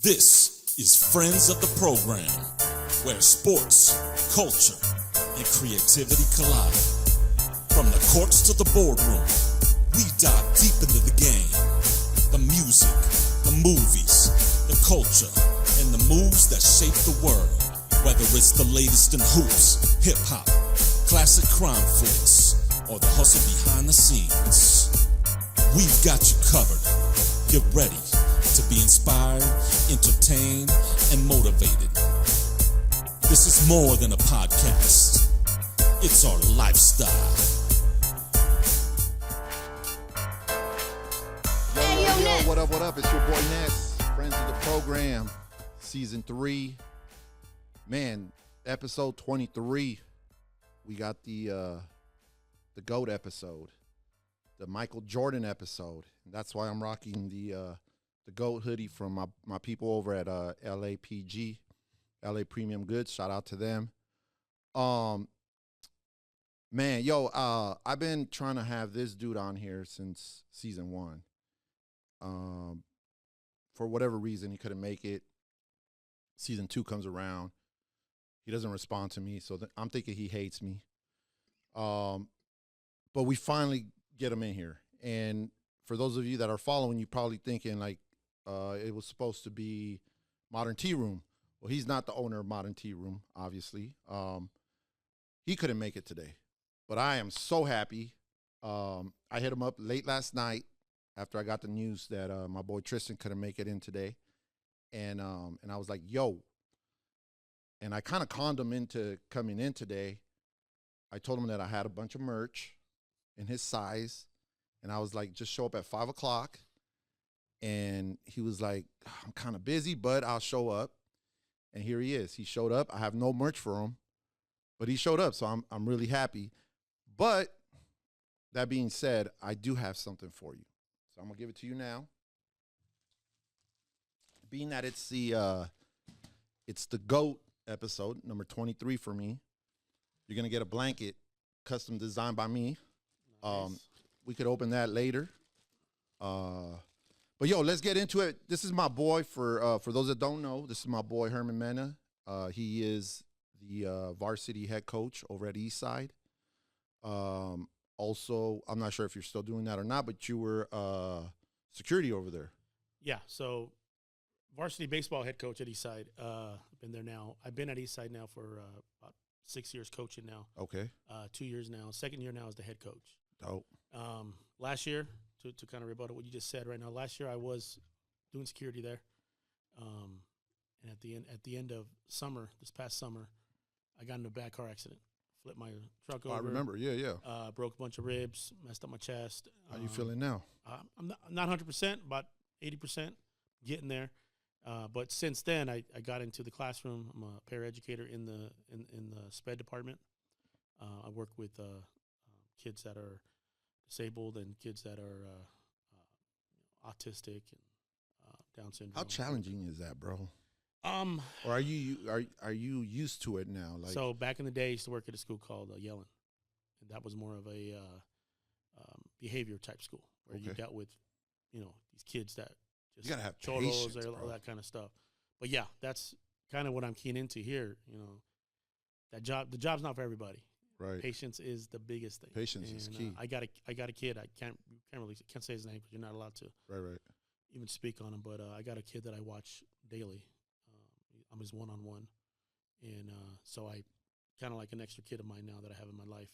This is Friends of the Program, where sports, culture, and creativity collide. From the courts to the boardroom, we dive deep into the game. The music, the movies, the culture, and the moves that shape the world. Whether it's the latest in hoops, hip-hop, classic crime flicks, or the hustle behind the scenes, we've got you covered. Get ready to be inspired, entertained, and motivated. This is more than a podcast. It's our lifestyle. Yo, what up? It's your boy Ness, Friends of the Program, Season 3. Man, episode 23. We got the GOAT episode, the Michael Jordan episode. And that's why I'm rocking the GOAT hoodie from my people over at LAPG, LA Premium Goods. Shout out to them. Man, I've been trying to have this dude on here since season 1. For whatever reason, he couldn't make it. Season 2 comes around. He doesn't respond to me, so I'm thinking he hates me. But we finally get him in here. And for those of you that are following, you're probably thinking, like, it was supposed to be Modern Tea Room. Well, he's not the owner of Modern Tea Room, obviously. He couldn't make it today. But I am so happy. I hit him up late last night after I got the news that my boy Tristan couldn't make it in today. And I was like, yo. And I kind of conned him into coming in today. I told him that I had a bunch of merch in his size. And I was like, just show up at 5 o'clock. And he was like, I'm kind of busy, but I'll show up. And here he is. He showed up. I have no merch for him, but he showed up. So I'm really happy. But that being said, I do have something for you. So I'm going to give it to you now. Being that it's the GOAT episode, number 23 for me, you're going to get a blanket custom designed by me. Nice. We could open that later. But, let's get into it. This is my boy. For those that don't know, this is my boy, Herman Mena. He is the varsity head coach over at Eastside. Also, I'm not sure if you're still doing that or not, but you were security over there. Yeah, so varsity baseball head coach at Eastside. Been there now. I've been at Eastside now for about 6 years coaching now. Okay. 2 years now. Second year now as the head coach. Dope. Last year, to kind of rebuttal what you just said right now, last year I was doing security there. And at the end of summer, this past summer, I got in a bad car accident. Flipped my truck over. I remember, yeah. Broke a bunch of ribs, messed up my chest. How you feeling now? I'm not 100%, about 80%, getting there. But since then, I got into the classroom. I'm a paraeducator in the SPED department. I work with kids that are disabled and kids that are autistic and Down syndrome. How challenging is that, bro? Or are you used to it now? Like, so back in the day, I used to work at a school called Yellen, and that was more of a behavior type school where you dealt with, these kids that just you gotta have cholos patience, or all that kind of stuff. But yeah, that's kind of what I'm keen into here. The job's not for everybody. Right. Patience is the biggest thing. Patience is key. I got a kid. I can't say his name because you're not allowed to. Right. Even speak on him. But I got a kid that I watch daily. I'm his one-on-one, and so I kind of like an extra kid of mine now that I have in my life.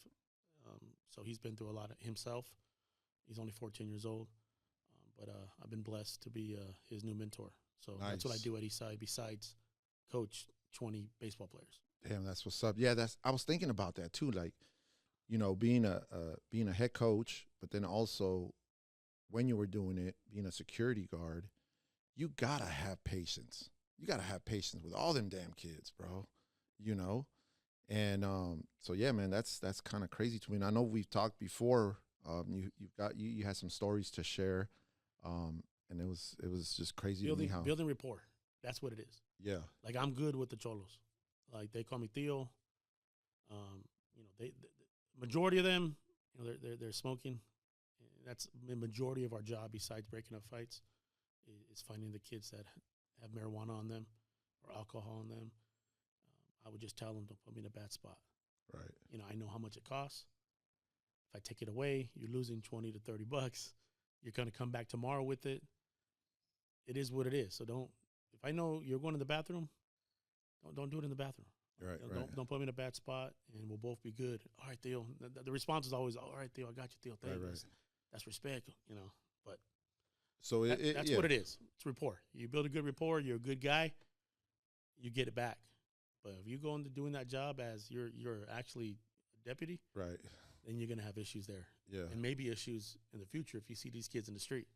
So he's been through a lot of himself. He's only 14 years old, but I've been blessed to be his new mentor. So nice. That's what I do at Eastside besides coach 20 baseball players. Damn, that's what's up. Yeah, I was thinking about that too. Like, being a head coach, but then also when you were doing it, being a security guard, you gotta have patience. You gotta have patience with all them damn kids, bro. And so yeah, man, that's kind of crazy to me. And I know we've talked before. You had some stories to share, and it was just crazy to me how building rapport. That's what it is. Yeah, like I'm good with the cholos. Like they call me Theo. The majority of them, they're smoking. That's the majority of our job. Besides breaking up fights, is finding the kids that have marijuana on them or alcohol on them, I would just tell them, don't put me in a bad spot. Right. You know, I know how much it costs. If I take it away, you're losing 20 to 30 bucks. You're going to come back tomorrow with it. It is what it is. So don't, if I know you're going to the bathroom, don't do it in the bathroom. Right, Don't put me in a bad spot, and we'll both be good. All right, Theo. The response is always, all right, Theo, I got you, Theo. Thank you. That's respect, you know. But so that's what it is. It's rapport. You build a good rapport, you're a good guy, you get it back. But if you go into doing that job as you're actually a deputy, right, then you're going to have issues there. Yeah. And maybe issues in the future if you see these kids in the street.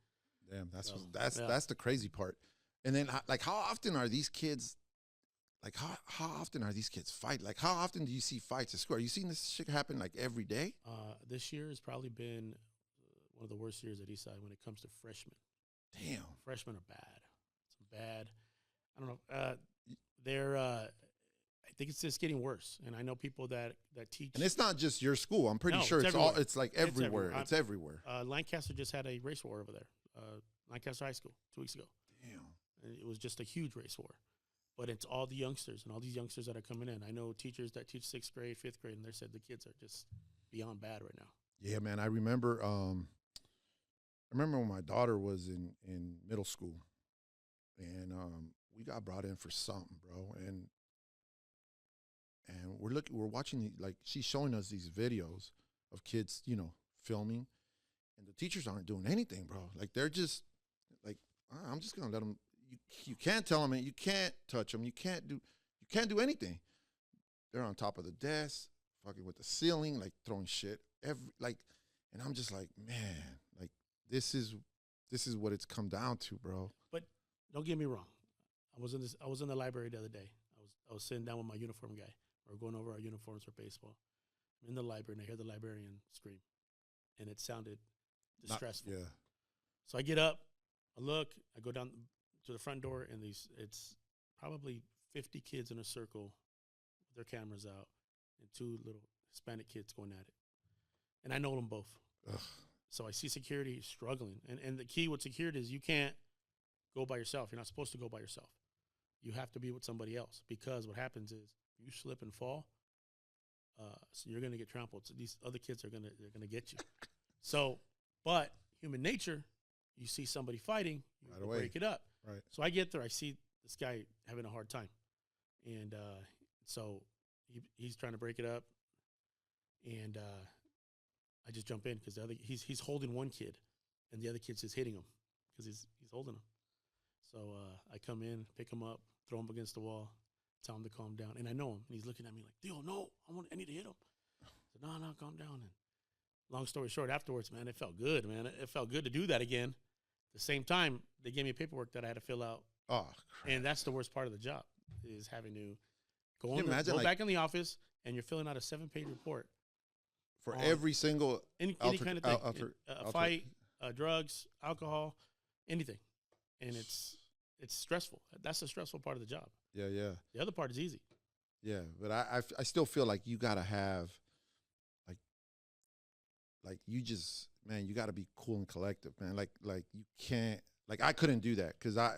Damn, that's the crazy part. And then, like, how often are these kids fight? Like, how often do you see fights at school? Are you seeing this shit happen, like, every day? This year has probably been one of the worst years at Eastside when it comes to freshmen. Damn. Freshmen are bad. Some bad. I don't know. They're I think it's just getting worse. And I know people that teach. And it's not just your school. I'm pretty sure it's like everywhere. It's everywhere. Lancaster just had a race war over there. Lancaster High School 2 weeks ago. Damn. And it was just a huge race war. But it's all the youngsters and all these youngsters that are coming in. I know teachers that teach 6th grade, 5th grade, and they said the kids are just beyond bad right now. Yeah, man. I remember when my daughter was in middle school, and we got brought in for something, bro. And we're watching like she's showing us these videos of kids, you know, filming, and the teachers aren't doing anything, bro. Like they're just like, I'm just gonna let them. You can't tell them, you can't touch them, you can't do anything. They're on top of the desk, fucking with the ceiling, like throwing shit and I'm just like, man, like this is what it's come down to, bro. But don't get me wrong, I was in the library the other day. I was sitting down with my uniform guy. We were going over our uniforms for baseball. I'm in the library and I hear the librarian scream, and it sounded distressful. Yeah. So I get up, I look, I go down to the front door, and it's probably 50 kids in a circle with their cameras out, and 2 little Hispanic kids going at it. And I know them both. Ugh. So I see security struggling. And the key with security is you can't go by yourself. You're not supposed to go by yourself. You have to be with somebody else, because what happens is you slip and fall, so you're going to get trampled. So these other kids they're going to get you. So, but human nature, you see somebody fighting, you break it up. Right. So I get there, I see this guy having a hard time, and so he's trying to break it up, and I just jump in because he's holding one kid, and the other kid's just hitting him because he's holding him. So I come in, pick him up, throw him against the wall, tell him to calm down, and I know him, and he's looking at me like, Theo, no, I need to hit him. I said, no, calm down. And long story short, afterwards, man, it felt good, man. It felt good to do that again. At the same time, they gave me paperwork that I had to fill out. Oh, crap. And that's the worst part of the job, is having to go back in the office, and you're filling out a 7-page report. For every single any kind of thing. A fight, drugs, alcohol, anything. And it's stressful. That's the stressful part of the job. Yeah, yeah. The other part is easy. Yeah, but I still feel like you got to have, like you just, man, you got to be cool and collective, man. Like you can't, like I couldn't do that because I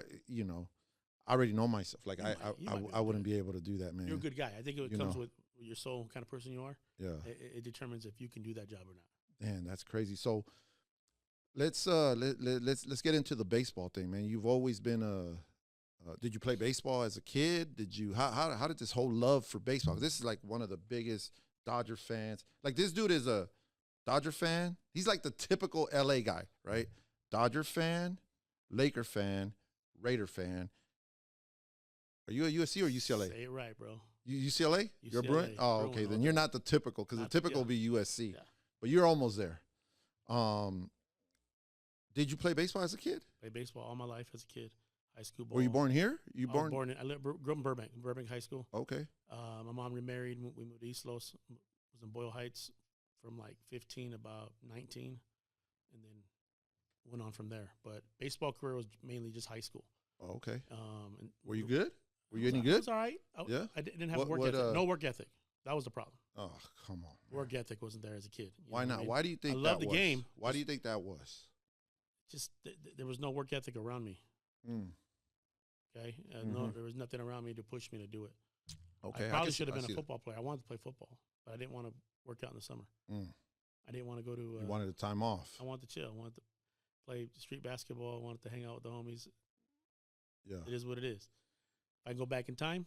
already know myself. Like I wouldn't be able to do that, man. You're a good guy. I think it comes with your soul, kind of person you are. Yeah. It determines if you can do that job or not. Man, that's crazy. So let's get into the baseball thing, man. You've always been did you play baseball as a kid? Did you how did this whole love for baseball? This is like one of the biggest Dodger fans. Like this dude is a Dodger fan. He's like the typical LA guy, right? Dodger fan, Laker fan, Raider fan. Are you a USC or UCLA? Say it right, bro. UCLA? You're a Bruin? Oh, okay. Then you're not the typical, because the typical would be USC. Yeah. But you're almost there. Did you play baseball as a kid? Played baseball all my life as a kid. High school ball. Were you born here? I grew up in Burbank High School. Okay. My mom remarried. We moved to East Los. Was in Boyle Heights from like 15 about 19, and then went on from there. But baseball career was mainly just high school. Oh, okay. And were you good? Were you any good? I was all right. Yeah. I didn't have work ethic. No work ethic. That was the problem. Oh, come on. Man. Work ethic wasn't there as a kid. Why not? I mean? Why do you think I love the game? Why do you think that was? Just there was no work ethic around me. Okay, no, there was nothing around me to push me to do it. Okay, I probably should have been a football player. I wanted to play football, but I didn't want to work out in the summer. I didn't want to go to. You wanted a time off. I wanted to chill. I wanted to play street basketball. I wanted to hang out with the homies. Yeah, it is what it is. If I go back in time,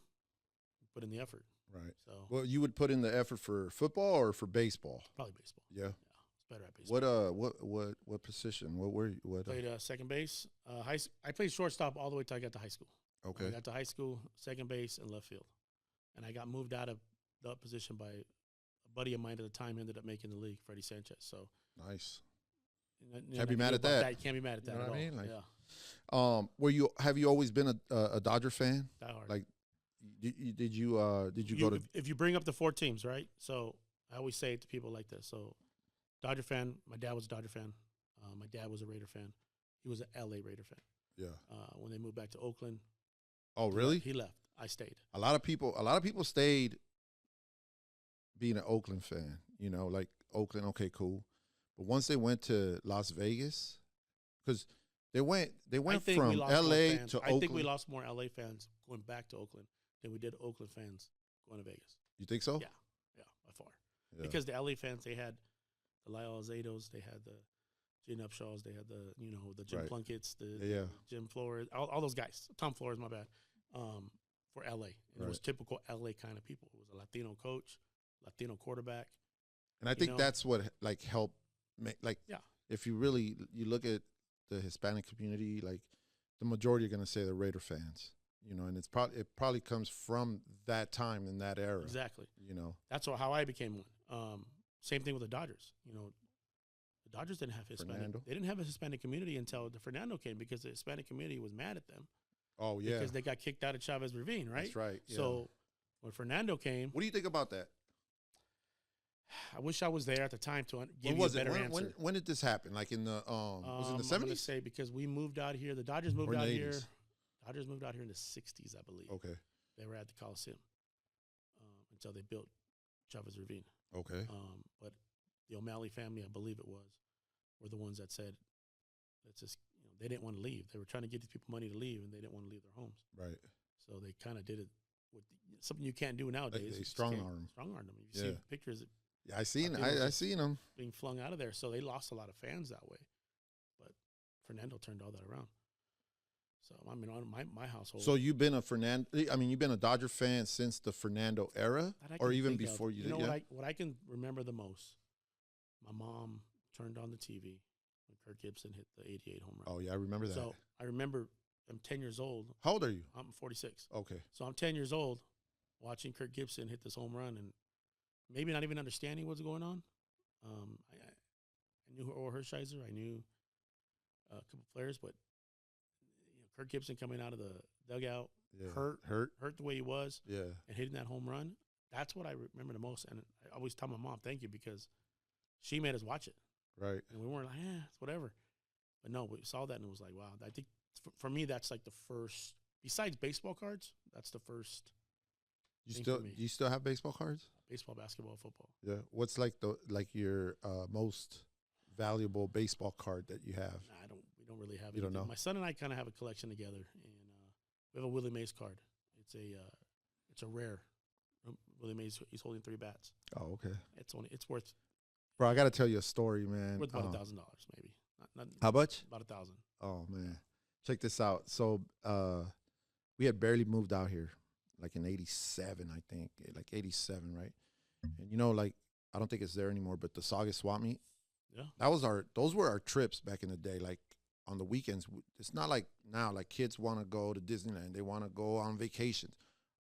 put in the effort. Right. So, well, you would put in the effort for football or for baseball? Probably baseball. Yeah. It's better at baseball. What position? What were you? What? Played second base. I played shortstop all the way till I got to high school. Okay. I got to high school, second base, and left field. And I got moved out of that position by a buddy of mine at the time. Ended up making the league, Freddie Sanchez. So nice. Can't be mad at that. You can't be mad at that. You know at what I mean? all. Like, have you always been a Dodger fan? That hard. Like, did you go to? If you bring up the 4 teams, right? So I always say it to people like this. So, Dodger fan. My dad was a Dodger fan. My dad was a Raider fan. He was an LA Raider fan. Yeah. When they moved back to Oakland. Oh, really? He left. I stayed. A lot of people stayed being an Oakland fan. You know, like Oakland, okay, cool. But once they went to Las Vegas, because they went from LA to Oakland. I think we lost more LA fans going back to Oakland than we did Oakland fans going to Vegas. You think so? Yeah, by far. Yeah. Because the LA fans, they had the Lyle Alzaidos, they had the Gene Upshaws, they had the Jim Plunkett's, the Jim Flores, all those guys. Tom Flores, my bad, for LA. And it was typical LA kind of people. It was a Latino coach, Latino quarterback. And I think that's what helped make if you look at the Hispanic community, like the majority are going to say they're Raider fans, you know, and it probably comes from that time in that era. Exactly. You know, that's how I became one. Same thing with the Dodgers. You know, the Dodgers didn't have Hispanic. Fernando? They didn't have a Hispanic community until the Fernando came, because the Hispanic community was mad at them. Oh yeah, because they got kicked out of Chavez Ravine, right? That's right. Yeah. So when Fernando came, what do you think about that? I wish I was there at the time to give you a better answer. When did this happen? Like in the was it in the 70s? I'm gonna say because we moved out here. The Dodgers moved out here. Dodgers moved out here in the 60s, I believe. Okay. They were at the Coliseum until they built Chavez Ravine. Okay. But the O'Malley family, I believe it was, were the ones that said, let's just, they didn't want to leave. They were trying to get these people money to leave, and they didn't want to leave their homes. Right. So they kind of did it with something you can't do nowadays. They strong-armed them. Strong-armed them. You see pictures. Yeah, I seen them being flung out of there. So they lost a lot of fans that way. But Fernando turned all that around. So I mean, on my household. So you've been you've been a Dodger fan since the Fernando era, or even before you did. What I can remember the most, my mom turned on the TV when Kirk Gibson hit the 88 home run. Oh yeah, I remember that. So I remember I'm 10 years old. How old are you? I'm 46. Okay. So I'm 10 years old, watching Kirk Gibson hit this home run, and maybe not even understanding what's going on. I knew Orr Hershiser. I knew a couple players, but Kirk Gibson coming out of the dugout, hurt the way he was, and hitting that home run. That's what I remember the most. And I always tell my mom, thank you, because she made us watch it. Right. And we weren't like, it's whatever. But no, we saw that and it was like, wow. I think for me, that's like the first, besides baseball cards, that's the first. Do you still have baseball cards? Baseball, basketball, football. Yeah. What's your most valuable baseball card that you have? We don't really have. You don't know? My son and I kind of have a collection together, and we have a Willie Mays card. It's a rare. Willie Mays. He's holding 3 bats. Oh, okay. It's worth. Bro, I got to tell you a story, man. Worth about $1,000, maybe. Not how much? About 1,000. Oh man, check this out. So we had barely moved out here, like in '87, I think, like '87, right? And I don't think it's there anymore, but the Saugus Swap Meet. Yeah. Those were our trips back in the day. Like on the weekends, it's not like now. Like kids want to go to Disneyland, they want to go on vacations.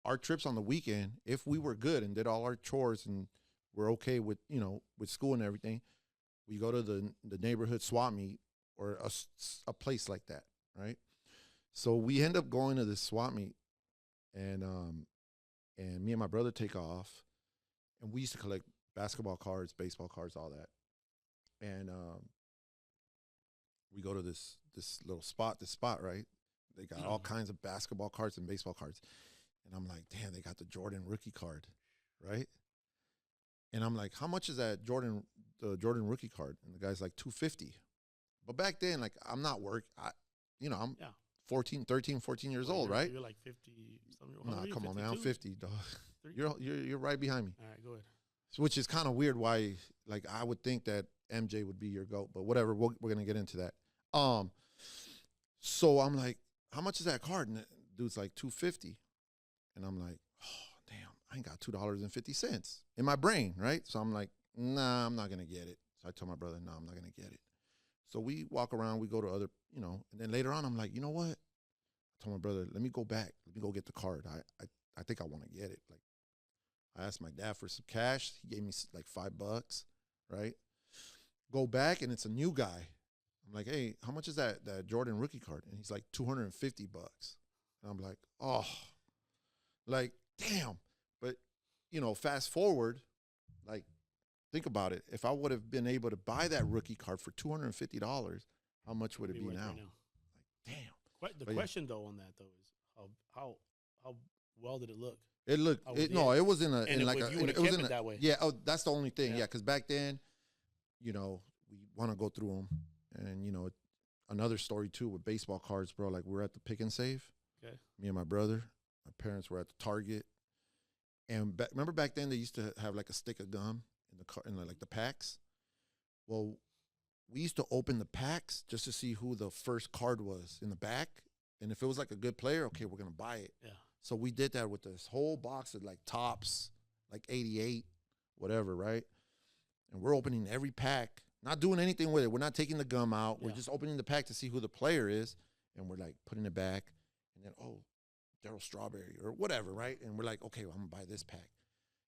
Our trips on the weekend, if we were good and did all our chores and we're okay with with school and everything, we go to the neighborhood swap meet or a place like that, right? So we end up going to this swap meet, and me and my brother take off, and we used to collect basketball cards, baseball cards, all that. And we go to this little spot, right? They got all kinds of basketball cards and baseball cards. And I'm like, damn, they got the Jordan rookie card, right? And I'm like, how much is that Jordan rookie card? And the guy's like, $250. But back then, like, I'm not I'm 13, 14 years old, right? You're like 50 something. Nah, come on, man. I'm 50, dog. Three? You're right behind me. All right, go ahead. Which is kind of weird. Why? Like, I would think that MJ would be your GOAT, but whatever. We're gonna get into that. So I'm like, how much is that card? And the dude's like $250, and I'm like, oh damn, I ain't got $2.50 in my brain, right? So I'm like, nah, I'm not gonna get it. So I told my brother, no, I'm not gonna get it. So we walk around, we go to other, and then later on, I'm like, you know what? I told my brother, let me go back, let me go get the card. I think I want to get it. Like, I asked my dad for some cash. He gave me like $5, right? Go back, and it's a new guy. I'm like, hey, how much is that Jordan rookie card? And he's like, $250. And I'm like, oh, like, damn. But, fast forward, like, think about it. If I would have been able to buy that rookie card for $250, how much would it be now? Like, damn. The question, though, on that, though, is how well did it look? It looked, it was in a, and in like if a, you would have kept it that way. Yeah, that's the only thing. Yeah. Because back then, we want to go through them. And, another story, too, with baseball cards, bro. Like, we're at the Pick and Save. Okay. Me and my brother. My parents were at the Target. And remember back then they used to have, like, a stick of gum in like, the packs? Well, we used to open the packs just to see who the first card was in the back. And if it was, like, a good player, okay, we're going to buy it. Yeah. So we did that with this whole box of, like, Topps, like 88, whatever, right? And we're opening every pack. Not doing anything with it. We're not taking the gum out. Yeah. We're just opening the pack to see who the player is. And we're like putting it back. And then, Darryl Strawberry or whatever, right? And we're like, okay, well, I'm going to buy this pack.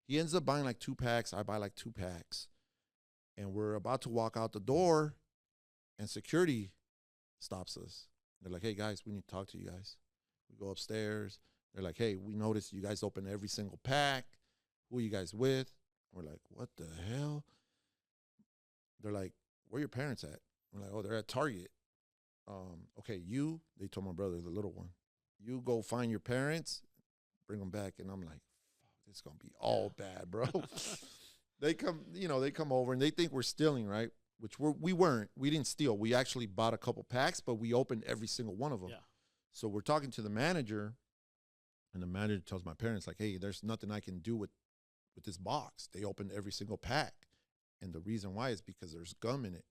He ends up buying like 2 packs. I buy like 2 packs. And we're about to walk out the door. And security stops us. They're like, hey, guys, we need to talk to you guys. We go upstairs. They're like, hey, we noticed you guys open every single pack. Who are you guys with? We're like, what the hell? They're like, where are your parents at? We're like, oh, they're at Target. Okay, they told my brother, the little one, you go find your parents, bring them back. And I'm like, fuck, this is going to be all bad, bro. They come over and they think we're stealing, right? Which we weren't. We didn't steal. We actually bought a couple packs, but we opened every single one of them. Yeah. So we're talking to the manager, and the manager tells my parents, like, hey, there's nothing I can do with this box. They opened every single pack. And the reason why is because there's gum in it.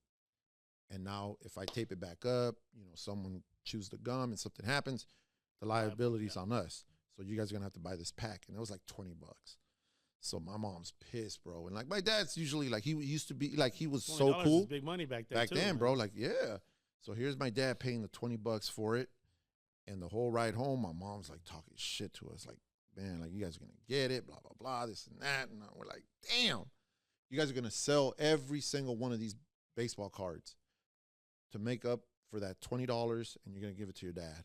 And now if I tape it back up, someone chews the gum and something happens, the liability's on us. So you guys are going to have to buy this pack. And it was like $20. So my mom's pissed, bro. And like my dad's usually like, he used to be like, he was so cool. Was big money back then. Back then, bro. Like, yeah. So here's my dad paying the $20 for it. And the whole ride home, my mom's like talking shit to us. Like, man, like you guys are going to get it, blah, blah, blah, this and that. And we're like, damn. You guys are going to sell every single one of these baseball cards to make up for that $20, and you're going to give it to your dad.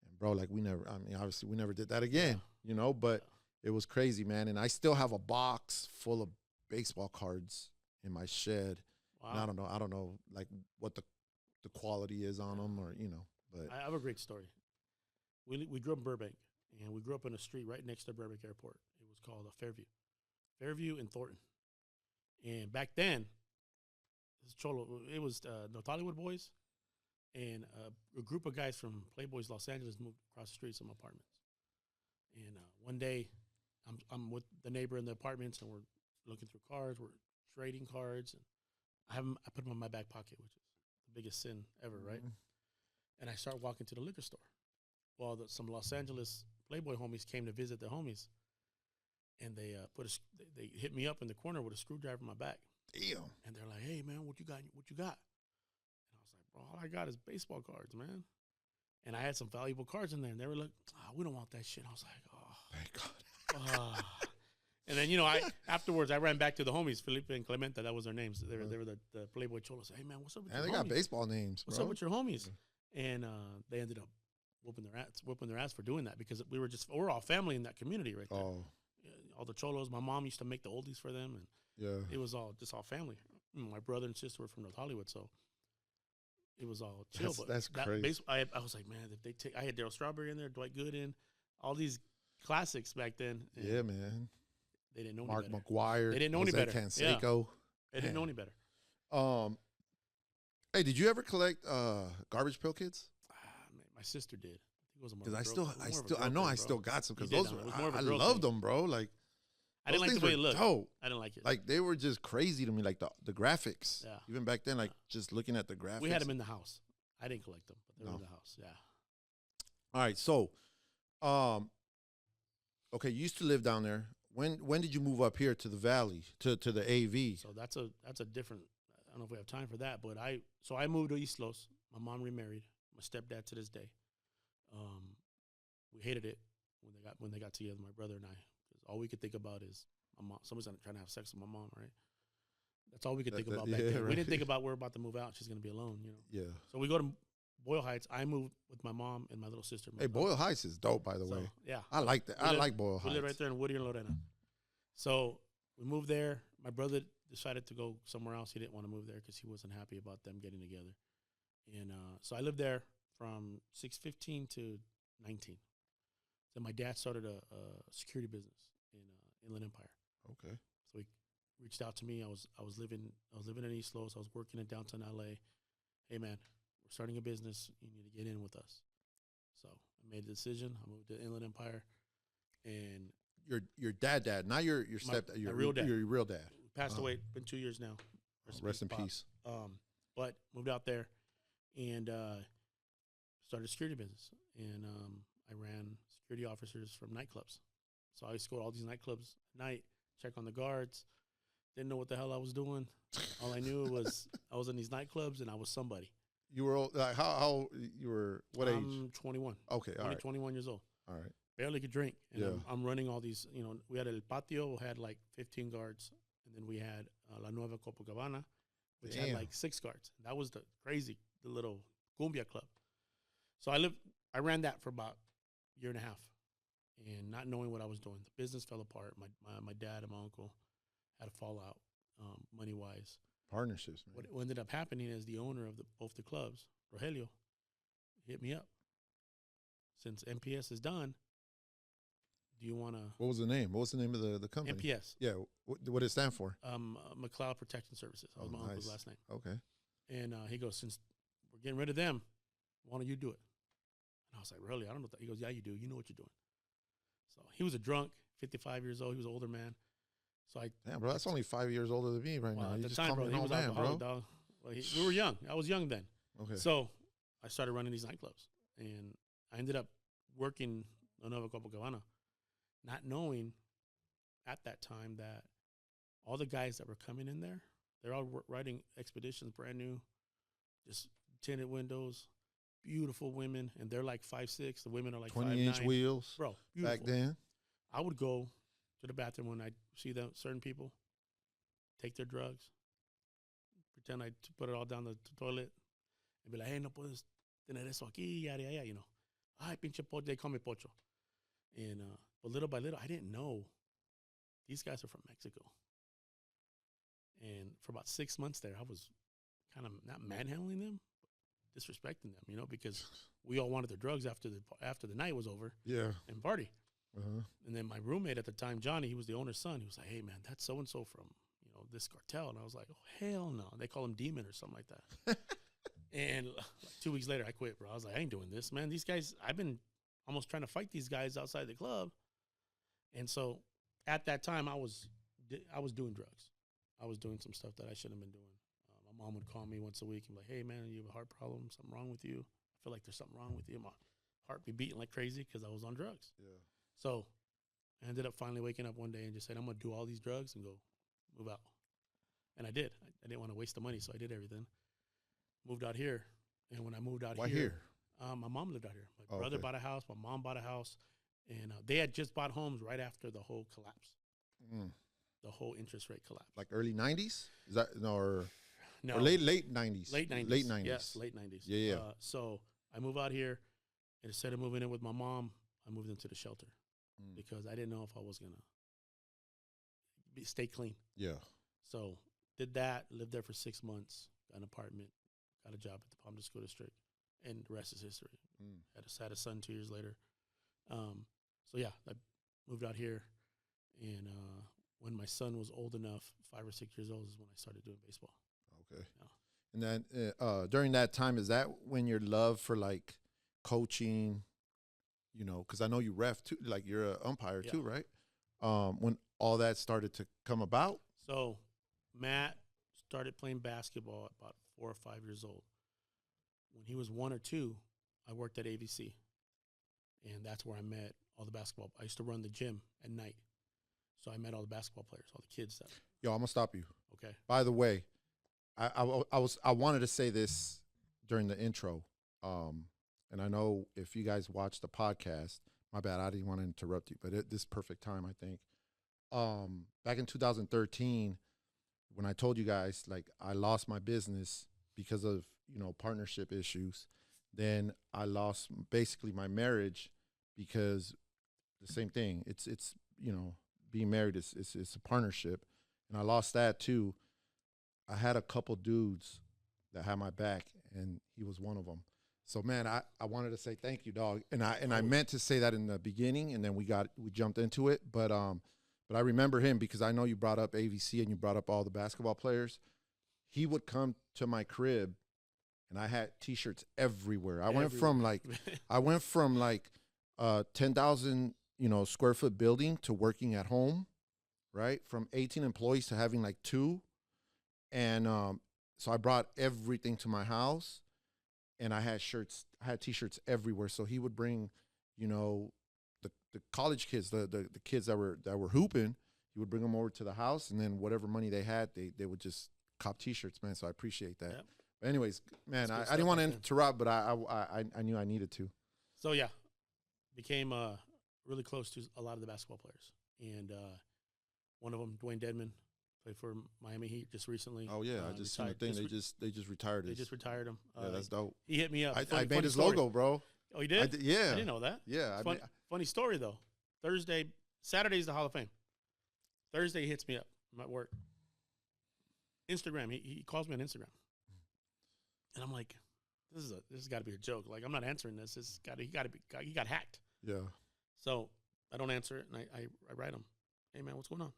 And, bro, like obviously we never did that again, but it was crazy, man. And I still have a box full of baseball cards in my shed. Wow. And I don't know, like what the quality is on them but. I have a great story. We grew up in Burbank, and we grew up in a street right next to Burbank Airport. It was called Fairview and Thornton. And back then, it was North Hollywood boys, and a group of guys from Playboys Los Angeles moved across the street to some apartments. And one day, I'm with the neighbor in the apartments, and we're looking through cards. We're trading cards, and I put them in my back pocket, which is the biggest sin ever, right? And I start walking to the liquor store. Well, some Los Angeles Playboy homies came to visit the homies. And they they hit me up in the corner with a screwdriver in my back. Damn. And they're like, hey, man, what you got? And I was like, bro, all I got is baseball cards, man. And I had some valuable cards in there. And they were like, we don't want that shit. I was like, thank God. And then, afterwards, I ran back to the homies, Felipe and Clementa. That was their names. They were the Playboy Cholos. Hey, man, what's up with your homies? They got baseball names, bro. What's up with your homies? And they ended up whooping their ass for doing that because we're all family in that community right there. Oh. All the cholos. My mom used to make the oldies for them, and it was all family. My brother and sister were from North Hollywood, so it was all chill. That's crazy. I was like, man, if they take, I had Darryl Strawberry in there, Dwight Gooden, all these classics back then. Yeah, man. They didn't know Mark any better. McGuire. They didn't know any better. Canseco. They didn't know any better. Hey, did you ever collect Garbage Pail Kids? My sister did. It was more Because of a girl- it was more of a I know I girlfriend, still bro. got some. Because You did, those, though. It was more of a I girl loved thing. them, bro. Like, I didn't like the things way were it looked. dope. I didn't like it. Like, they were just crazy to me. Like the graphics. Yeah. Even back then, like just looking at the graphics. We had them in the house. I didn't collect them, but they were No. in the house. Yeah. All right, so, okay, you used to live down there. When did you move up here to the valley to the AV? So that's a different. I don't know if we have time for that, but I moved to East Los. My mom remarried. My stepdad to this day. We hated it when they got together. My brother and I, because all we could think about is my mom. Someone's trying to have sex with my mom, right? That's all we could think about back then. right. We didn't think about we're about to move out. She's gonna be alone, you know. Yeah. So we go to Boyle Heights. I moved with my mom and my little sister. Hey, Boyle Heights is dope, by the So, way. yeah, I like that. I like Boyle we Heights. live right there in Woody and Lorena. So we moved there. My brother decided to go somewhere else. He didn't want to move there because he wasn't happy about them getting together. And so I lived there from 6:15 to 19. Then my dad started a security business in Inland Empire. Okay. So he reached out to me. I was living in East Los. I was working in downtown LA. Hey man, we're starting a business. You need to get in with us. So I made the decision. I moved to Inland Empire, and Your dad, not your stepdad, my your real dad. Your real dad. passed Oh. away. Been 2 years now. Rest in Pop. peace. But moved out there and started a security business. And I ran security officers from nightclubs. So I used to go to all these nightclubs at night, check on the guards. Didn't know what the hell I was doing. All I knew was I was in these nightclubs and I was somebody. You were old, like how you were? What age? I'm 21. Okay, all right, 21 years old. all right. Barely could drink. And Yeah. I'm running all these, you know, we had El Patio, had like 15 guards. And then we had La Nueva Copacabana, which had Damn. like 6 guards. That was the little cumbia club. So I ran that for about a year and a half. And not knowing what I was doing, the business fell apart. My dad and my uncle had a fallout, money-wise. Partnerships, man. What ended up happening is the owner of both the clubs, Rogelio, hit me up. Since MPS is done, do you want to... What was the name? What was the name of the company? MPS. Yeah. What did it stand for? McLeod Protection Services. That was my uncle's last name. Okay. And he goes, since we're getting rid of them, why don't you do it? And I was like, really? I don't know. He goes, yeah, you do. You know what you're doing. So he was a drunk, 55 years old. He was an older man. So Damn, bro, that's only 5 years older than me right now. at You the just time, call bro, me he an was old man, bro. alcoholic, dog. Well, we were young. I was young then. Okay. So I started running these nightclubs. And I ended up working La Nueva Copacabana, not knowing at that time that all the guys that were coming in there, they're all riding expeditions, brand new, just tinted windows, beautiful women, and they're like 5'6". The women are like 20-inch 5'9". wheels. Bro, beautiful. Back then. I would go to the bathroom when I see them certain people take their drugs, pretend I put it all down the toilet, and be like, hey, no puedes tener eso aquí, yada, yada, you know. Ay, pinche pocho, they call me pocho. And but little by little, I didn't know these guys are from Mexico. And for about 6 months there, I was kind of not manhandling them, but disrespecting them, you know, because we all wanted their drugs after the night was over Yeah. and party. Uh-huh. And then my roommate at the time, Johnny, he was the owner's son. He was like, hey, man, that's so-and-so from, you know, this cartel. And I was like, oh, hell no. They call him Demon or something like that. And like 2 weeks later, I quit, bro. I was like, I ain't doing this, man. These guys, I've been almost trying to fight these guys outside the club. And so at that time, I was doing drugs. I was doing some stuff that I shouldn't have been doing. My mom would call me once a week and be like, hey, man, you have a heart problem, something wrong with you. I feel like there's something wrong with you. My heart be beating like crazy because I was on drugs. Yeah. So I ended up finally waking up one day and just said, I'm going to do all these drugs and go move out. And I did. I didn't want to waste the money, so I did everything. Moved out here. And when I moved out Why here? here? My mom lived out here. My Oh, brother okay. bought a house. My mom bought a house. And they had just bought homes right after the whole collapse, the whole interest rate collapse. Like early 90s? Is that, no, or No, late 90s? late 90s. Late 90s. Yes, late 90s. Yeah, yeah. So I moved out here. And instead of moving in with my mom, I moved into the shelter because I didn't know if I was going to stay clean. Yeah. So did that, lived there for 6 months, got an apartment, got a job at the Palm Beach School District, and the rest is history. Had a son 2 years later. So yeah, I moved out here, and when my son was old enough, 5 or 6 years old, is when I started doing baseball. Okay. Yeah. And then during that time, is that when your love for like coaching, you know, because I know you ref too, like you're an umpire Yeah. too, right? When all that started to come about. So Matt started playing basketball at about 4 or 5 years old. When he was 1 or 2, I worked at AVC, and that's where I met all the basketball. I used to run the gym at night, so I met all the basketball players, all the kids. Yo, I'm gonna stop you. Okay. By the way, I wanted to say this during the intro, and I know if you guys watch the podcast, my bad, I didn't want to interrupt you, but this is perfect time, I think. Back in 2013, when I told you guys, like, I lost my business because of, you know, partnership issues, then I lost basically my marriage because the same thing. It's you know, being married is it's a partnership, and I lost that too. I had a couple dudes that had my back, and he was one of them. So man, I wanted to say thank you, dog, and I meant to say that in the beginning, and then we jumped into it, but I remember him because I know you brought up AVC and you brought up all the basketball players. He would come to my crib, and I had T-shirts everywhere. I went from like 10,000 square foot building to working at home, right? From 18 employees to having like 2, and so I brought everything to my house, and I had T-shirts everywhere. So he would bring, you know, the college kids, the kids that were hooping. He would bring them over to the house, and then whatever money they had, they would just cop T-shirts, man. So I appreciate that. Yep. But anyways, man, I didn't want to interrupt, but I knew I needed to. So yeah, became really close to a lot of the basketball players, and one of them, Dwayne Dedman, played for Miami Heat just recently. Oh yeah, I just seen the thing. They just retired him. They just retired him. Yeah, that's dope. He hit me up. I made his logo, bro. Oh, you did? Yeah. I didn't know that. Yeah. Funny story though. Saturday's the Hall of Fame. Thursday he hits me up. I'm at work. Instagram. He calls me on Instagram, and I'm like, this has got to be a joke. Like, I'm not answering this. He got hacked. Yeah. So I don't answer it, and I write him, hey man, what's going on?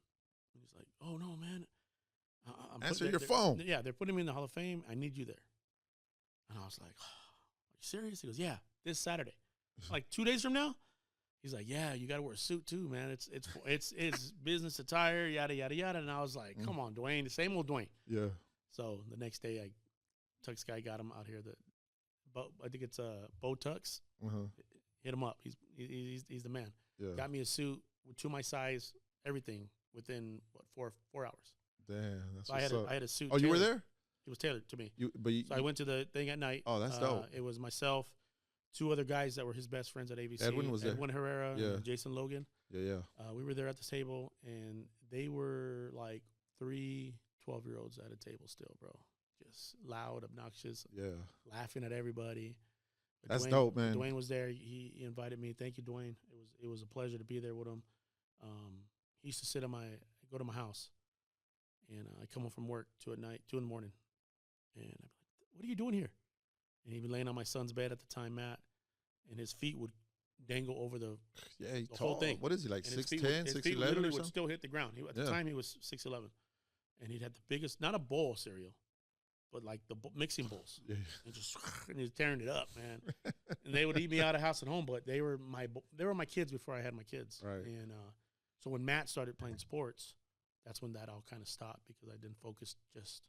And he's like, oh no man, answer your phone. Yeah, they're putting me in the Hall of Fame. I need you there. And I was like, oh, are you serious? He goes, yeah, this Saturday. Like 2 days from now. He's like, yeah, you got to wear a suit too, man. It's business attire, yada yada yada. And I was like, come on, Dwayne, the same old Dwayne. Yeah. So the next day, Tux guy got him out here. I think it's Bo Tux. Hit him up. He's the man. Yeah. Got me a suit to my size, everything within what 4 hours. Damn, that's so what's up. I had a suit. Oh, tailored. you were there? It was tailored to me. So I went to the thing at night. Oh, that's dope. It was myself, 2 other guys that were his best friends at AVC. Edwin was there. Edwin Herrera, and Jason Logan. Yeah. We were there at the table, and they were like 3 12-year-olds at a table still, bro. Just loud, obnoxious. Yeah. Laughing at everybody. But that's dope, man. Dwayne was there. He invited me. Thank you, Dwayne. It was a pleasure to be there with him. He used to sit go to my house, and I come home from work 2 in the morning, and I'd be like, what are you doing here? And he'd be laying on my son's bed at the time, Matt, and his feet would dangle over the whole thing. What is he, like 6'10", 6'11" or something? Literally would still hit the ground. At the time, he was 6'11", and he'd had the biggest, not a bowl of cereal, but like the mixing bowls, and he was tearing it up, man. And they would eat me out of house and home, but they were my kids before I had my kids. Right. And so when Matt started playing sports, that's when that all kind of stopped because I didn't focus just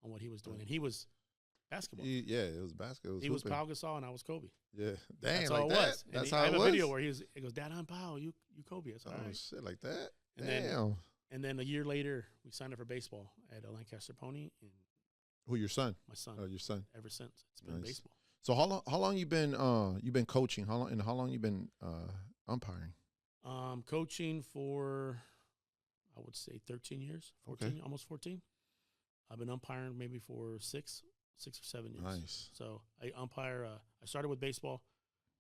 on what he was doing. And he was basketball. It was basketball. He was Pau Gasol and I was Kobe. Yeah, dang, that's like all it that. was. That's how it was. I have a video where he goes, Dad, I'm Pau, you Kobe. I said, all right. Shit, like that. And then a year later, we signed up for baseball at Lancaster Pony. And who, your son? My son. Oh, your son. Ever since it's been baseball. So how long you been coaching? How long you been umpiring? Coaching for, I would say 13 years, 14, almost 14. I've been umpiring maybe for 6 or 7 years. Nice. So I umpire. I started with baseball.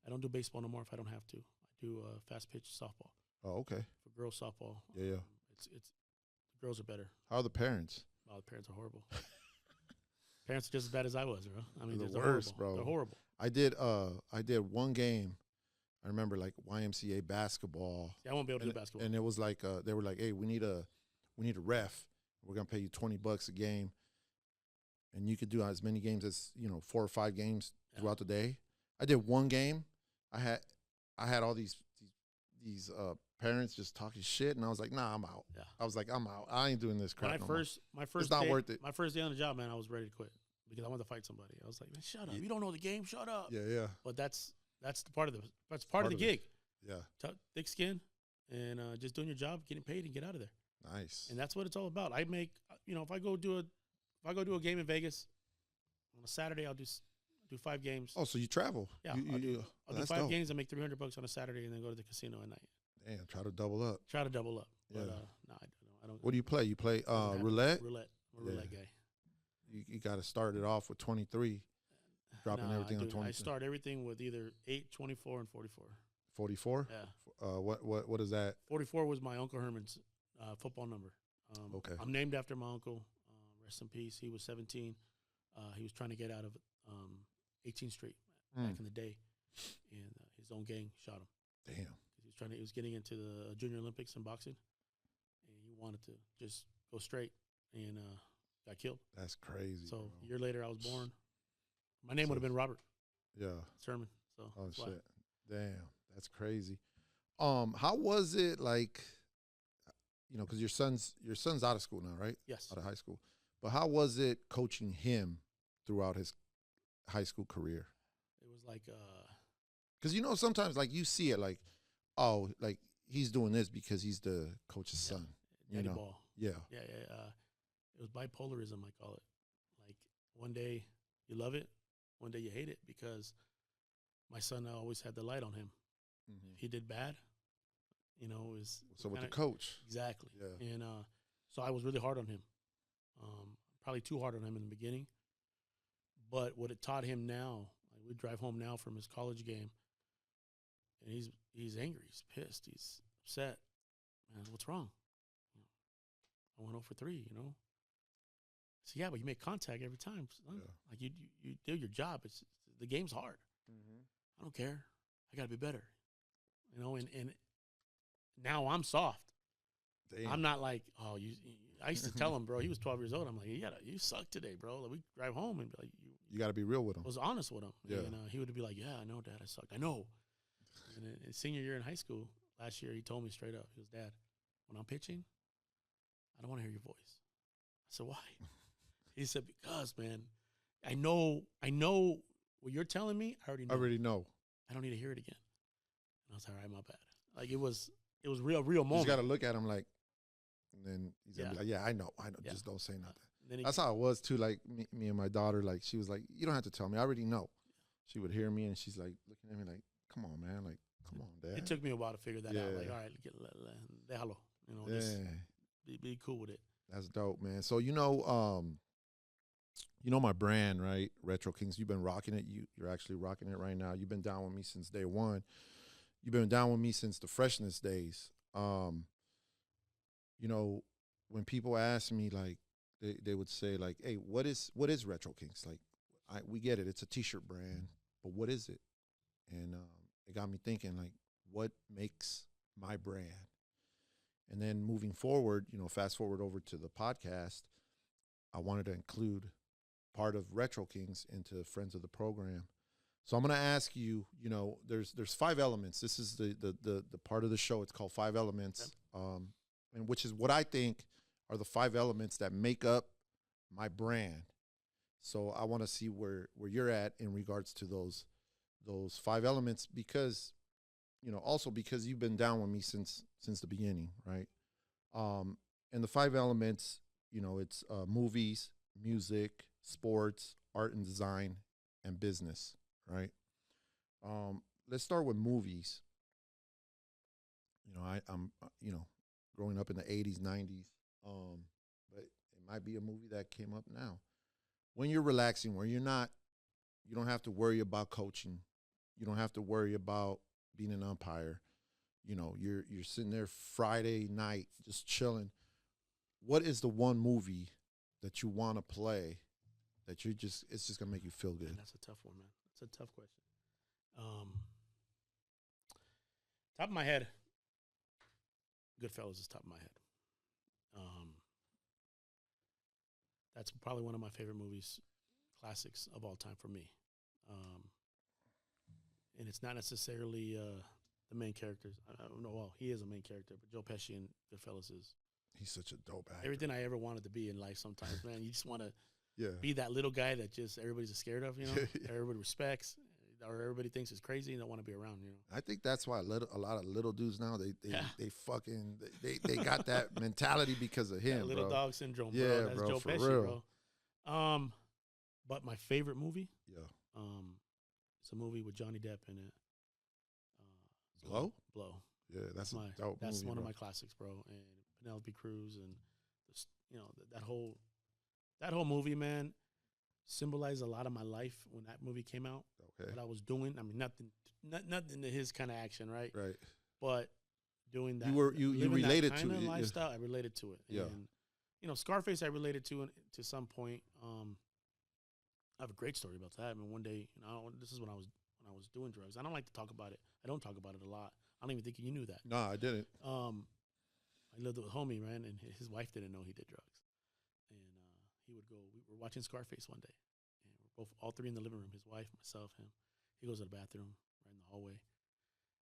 I don't do baseball no more if I don't have to. I do fast pitch softball. Oh, okay. For girls softball. Yeah. It's the girls are better. How are the parents? Oh, the parents are horrible. Parents are just as bad as I was, bro. I mean, they're the worst, bro. They're horrible. I did one game. I remember like YMCA basketball. Yeah, I won't be able to do basketball. And it was like they were like, hey, we need a ref. We're gonna pay you $20 a game, and you could do as many games as 4 or 5 games throughout the day. I did one game. I had all these parents just talking shit, and I was like, nah, I'm out. Yeah. I was like, I'm out. I ain't doing this crap. My first it's not day, worth it. My first day on the job, man, I was ready to quit because I wanted to fight somebody. I was like, man, shut up. You don't know the game. Shut up. Yeah. But that's the part of the gig. Yeah. Thick skin and just doing your job, getting paid, and get out of there. Nice. And that's what it's all about. I make, if I go do a game in Vegas on a Saturday, I'll do 5 games. Oh, so you travel? Yeah, I'll do 5 games. I make $300 on a Saturday, and then go to the casino at night. Damn, try to double up. Try to double up. Yeah. But no, I don't. What do you play? You play roulette? Roulette. I'm a roulette guy. You got to start it off with 23, dropping everything on 23. I start everything with either 8, 24, and 44. 44? Yeah. What is that? 44 was my Uncle Herman's football number. Okay. I'm named after my uncle. Rest in peace. He was 17. He was trying to get out of 18th Street back in the day, and his own gang shot him. Damn. He was getting into the Junior Olympics in boxing, and he wanted to just go straight, and got killed. That's crazy. So bro. a year later, I was born. My name would have been Robert. Yeah. Sermon. So oh shit. Damn, that's crazy. How was it like? Because your son's out of school now, right? Yes. Out of high school. But how was it coaching him throughout his high school career? It was like because sometimes like you see it like, oh, like he's doing this because he's the coach's son. Daddy ball. Yeah. Yeah. It was bipolarism, I call it. Like one day you love it, one day you hate it, because my son always had the light on him. Mm-hmm. If he did bad, it was so with the coach. Exactly. Yeah. And so I was really hard on him. Probably too hard on him in the beginning. But what it taught him now, like we drive home now from his college game, and he's angry, he's pissed, he's upset. Man, what's wrong? I went 0 for 3, So yeah, but you make contact every time. Son. Yeah. Like you do your job. The game's hard. Mm-hmm. I don't care. I gotta be better. And now I'm soft. Damn. I'm not like, oh, I used to tell him, bro, he was 12 years old. I'm like, you suck today, bro. Like, we drive home and be like, you got to be real with him. I was honest with him. Yeah. And he would be like, yeah, I know, Dad, I sucked. I know. And in senior year in high school, last year, he told me straight up, he goes, Dad, when I'm pitching, I don't want to hear your voice. I said, why? He said, because, man, I know what you're telling me. I already know. I don't need to hear it again. And I was like, all right, my bad. Like, it was real moment. You just got to look at him like, and then he's going to be like, I know. Yeah. Just don't say nothing. That's how it was too. Like me and my daughter, like she was like, you don't have to tell me. I already know. She would hear me and she's like looking at me like, come on, man. Like, come on, Dad. It took me a while to figure that out. Like, all right, déjalo. Just be cool with it. That's dope, man. So, my brand, right? Retro Kings, you've been rocking it. You're actually rocking it right now. You've been down with me since day one. You've been down with me since the freshness days. When people ask me, like, they would say, like, hey, what is Retro Kings? Like, we get it. It's a T-shirt brand, but what is it? And it got me thinking, like, what makes my brand? And then moving forward, fast forward over to the podcast, I wanted to include part of Retro Kings into Friends of the Program. So I'm going to ask you, there's 5 elements. This is the part of the show. It's called 5 Elements, and which is what I think are the 5 elements that make up my brand. So I want to see where you're at in regards to those 5 elements, because, also because you've been down with me since the beginning, right? And the 5 elements, it's movies, music, sports, art and design, and business. Right. Let's start with movies. I'm growing up in the 80s, 90s. But it might be a movie that came up now. When you're relaxing, where you don't have to worry about coaching. You don't have to worry about being an umpire. You're sitting there Friday night just chilling. What is the one movie that you want to play that it's just gonna make you feel good? Man, that's a tough one, man. That's a tough question. Top of my head, Goodfellas is top of my head. That's probably one of my favorite movies, classics of all time for me. and it's not necessarily the main characters. I don't know. Well, he is a main character, but Joe Pesci in Goodfellas is He's such a dope actor. everything I ever wanted to be in life. Sometimes, man, you just want to Yeah. be that little guy that just everybody's scared of. You know, Yeah. everybody respects, or everybody thinks is crazy and don't want to be around. You know. I think that's why a lot of little dudes now Yeah. they fucking they got that mentality because of him, That little bro. dog syndrome, bro. Yeah, That's bro, Joe for Pesci, real. bro. But my favorite movie, Yeah. it's a movie with Johnny Depp in it. Blow? Blow. Yeah, that's My, a dope that's movie, one bro. of my classics, bro. And Penelope Cruz and you know that whole movie, man, symbolized a lot of my life when that movie came out. Okay. What I was doing, I mean, nothing to his kind of action, right? Right. But doing that, You living related that to kinda it. Yeah. lifestyle. I related to it. Yeah. And, you know, Scarface, I related to some point. I have a great story about that. I mean, one day, you know, this is when I was doing drugs. I don't like to talk about it. I don't talk about it a lot. I don't even think you knew that. No, I didn't. I lived with a homie, man, and his wife didn't know he did drugs. And he would go. We were watching Scarface one day, and we're all three in the living room. His wife, myself, him. He goes to the bathroom, right in the hallway,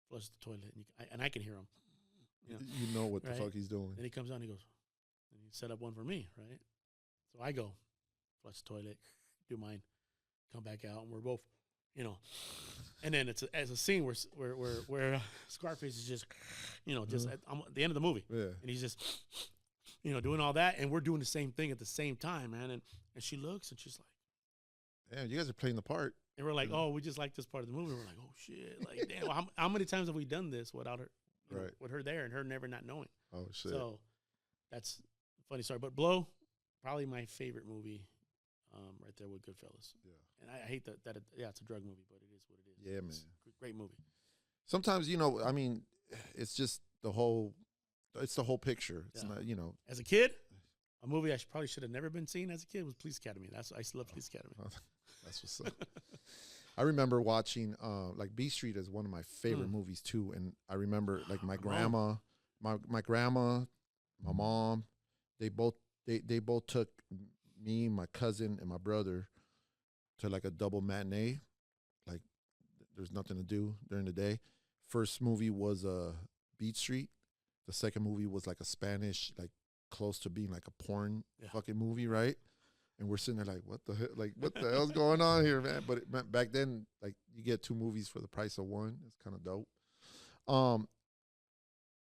flushes the toilet, and I can hear him. You know what the Right. fuck he's doing. Then he comes out and he goes, and he set up one for me, right? So I go, flush the toilet, do mine, come back out, and we're both, you know. And then it's a scene where Scarface is just, you know, just at the end of the movie, Yeah. and he's just, you know, doing all that, and we're doing the same thing at the same time, man. And she looks and she's like, Damn, you guys are playing the part. and we're like, oh, we just like this part of the movie. We're like, oh shit, like damn, how many times have we done this without her, you know, Right. with her there and her never not knowing? Oh shit. So that's a funny story. But Blow, probably my favorite movie, right there with Goodfellas. Yeah. And I hate that it's a drug movie, but it is what it is. Yeah, man. It's a great movie. Sometimes, you know, I mean, it's just the whole picture. It's Yeah. not, you know. As a kid, a movie I probably should have never been seen as a kid was Police Academy. I still love Police Academy. That's what's up. I remember watching like B Street is one of my favorite movies too, and I remember like my grandma, my grandma, my mom, they both took me, my cousin, and my brother to like a double matinee. Like there's nothing to do during the day. First movie was Beat Street. The second movie was like a Spanish, like close to being like a porn fucking movie, right? And we're sitting there like, what the hell? Like, what the hell's going on here, man? But it meant back then, like, you get two movies for the price of one. It's kind of dope. All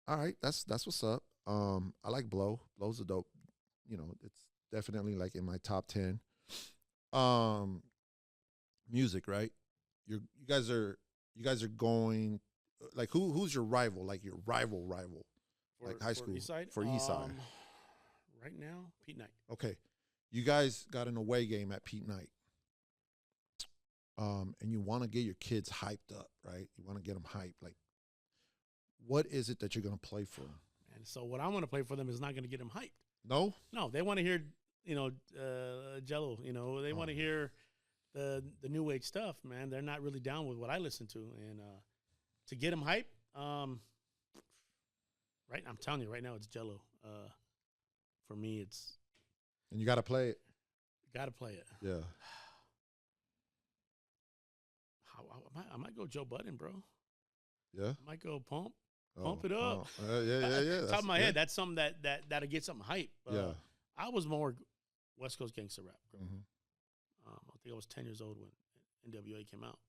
right, that's what's up. I like Blow. Blow's a dope. You know, it's definitely like in my top 10. Music, right? You guys are going. Like, who's your rival? Like your rival, like high school for Eastside. Right now, Pete Knight. Okay. You guys got an away game at Pete Knight, and you want to get your kids hyped up, right? You want to get them hyped. Like, what is it that you're going to play for them? And so what I want to play for them is not going to get them hyped. No? No, they want to hear, you know, Jello. You know, they want to hear the new age stuff, man. They're not really down with what I listen to. And to get them hyped, right, I'm telling you right now, it's Jello. For me, it's... And you got to play it. Got to play it. Yeah. I might go Joe Budden, bro. Yeah? I might go Pump it up. Yeah. Top of my head, that's something that'll get something hype. Yeah. I was more West Coast gangster rap. Mm-hmm. I think I was 10 years old when NWA came out,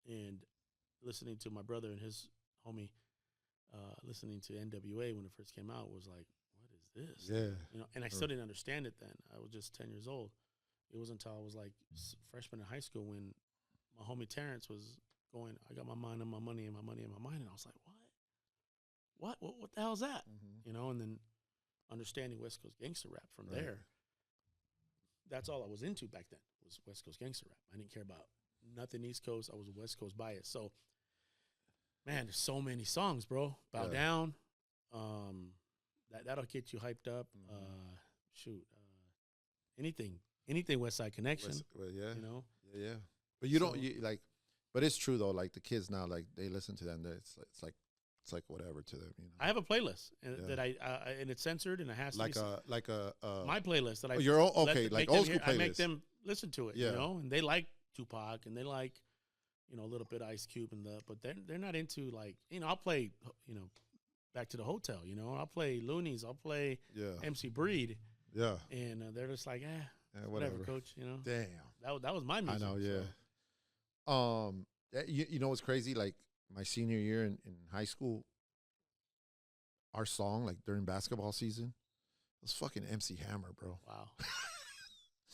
and listening to my brother and his homie listening to NWA when it first came out was like, what is this? Yeah. You know, and I still didn't understand it then. I was just 10 years old. It wasn't until I was like freshman in high school when my homie Terrence was going, I got my mind on my money and my money and my mind. And I was like, what the hell is that? Mm-hmm. You know, and then understanding West Coast gangster rap from there. That's all I was into back then was West Coast gangster rap. I didn't care about nothing East Coast. I was West Coast biased. So, man, there's so many songs, bro. Bow Down. That'll get you hyped up. Anything West Side Connection. You know? Yeah. But you don't but it's true though, like the kids now, like they listen to that and it's like whatever to them, you know. I have a playlist that and it's censored and it has to be my playlist that I your own, okay, like old school playlist. I make them listen to it, you know, and they like Tupac and they like a little bit of Ice Cube but they're not into like, I'll play, Back to the Hotel, I'll play Loonies, I'll play MC Breed, and they're just like, whatever, coach, Damn, that was my music. I know, yeah. So. You know what's crazy? Like my senior year in high school, our song like during basketball season was fucking MC Hammer, bro. Wow.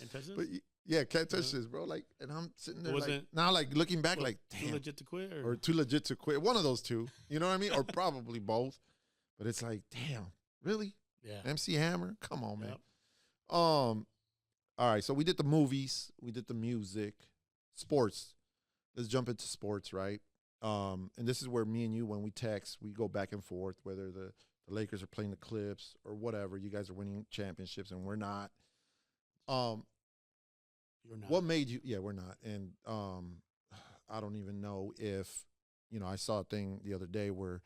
And touch this? But yeah, can't touch this, bro. Like, and I'm sitting there Was like it- now, like looking back, like damn, Too legit to quit, or too legit to quit. One of those two, you know what I mean, or probably both. But it's like, damn, really? yeah. MC Hammer, come on, man. Yep. All right, so we did the movies, we did the music, sports. Let's jump into sports, right? And this is where me and you, when we text, we go back and forth, whether the Lakers are playing the Clips or whatever. You guys are winning championships and we're not. You're not. What made you? Yeah, we're not. And I don't even know if, I saw a thing the other day where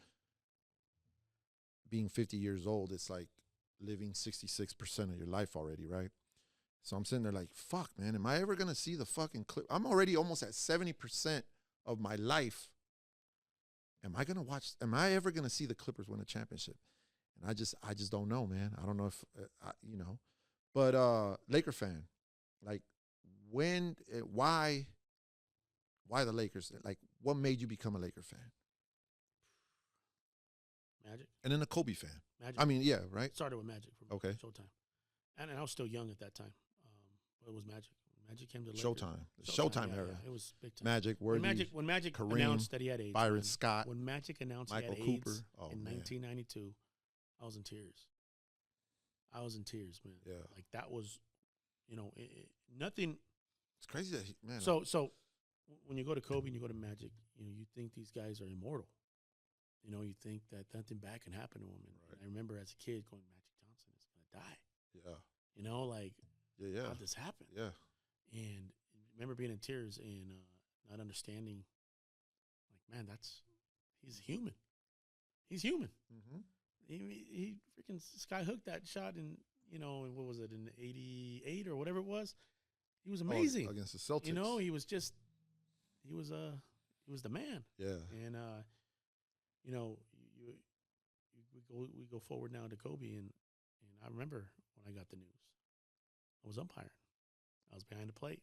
being 50 years old, it's like living 66% of your life already, right? So I'm sitting there like, fuck, man, am I ever going to see the fucking Clip? I'm already almost at 70% of my life. Am I ever going to see the Clippers win a championship? And I just don't know, man. I don't know if, but Laker fan, like why the Lakers? Like what made you become a Laker fan? Magic. And then a Kobe fan. Magic. I mean, yeah, right? Started with Magic from Okay. Showtime. And I was still young at that time. But it was Magic. Magic came to the Lakers. Showtime. The Showtime yeah, era. Yeah, it was big time. Magic, Worthy, When Magic Kareem, announced that he had AIDS. Byron man, Scott, When Magic announced Michael he had Cooper. AIDS Oh, in man. 1992, I was in tears. I was in tears, man. Yeah. Like that was, nothing. It's crazy that man. So when you go to Kobe and you go to Magic, you think these guys are immortal. You think that nothing bad can happen to them. And Right. I remember as a kid going, Magic Johnson is going to die. Yeah. Like, Yeah. how'd this happen? Yeah. And I remember being in tears and not understanding, like, man, he's human. He's human. Mm-hmm. He freaking sky hooked that shot in, what was it, in 88 or whatever it was. He was amazing. Against the Celtics. He was just, he was the man. Yeah. And, we go forward now to Kobe. And I remember when I got the news, I was umpiring. I was behind the plate.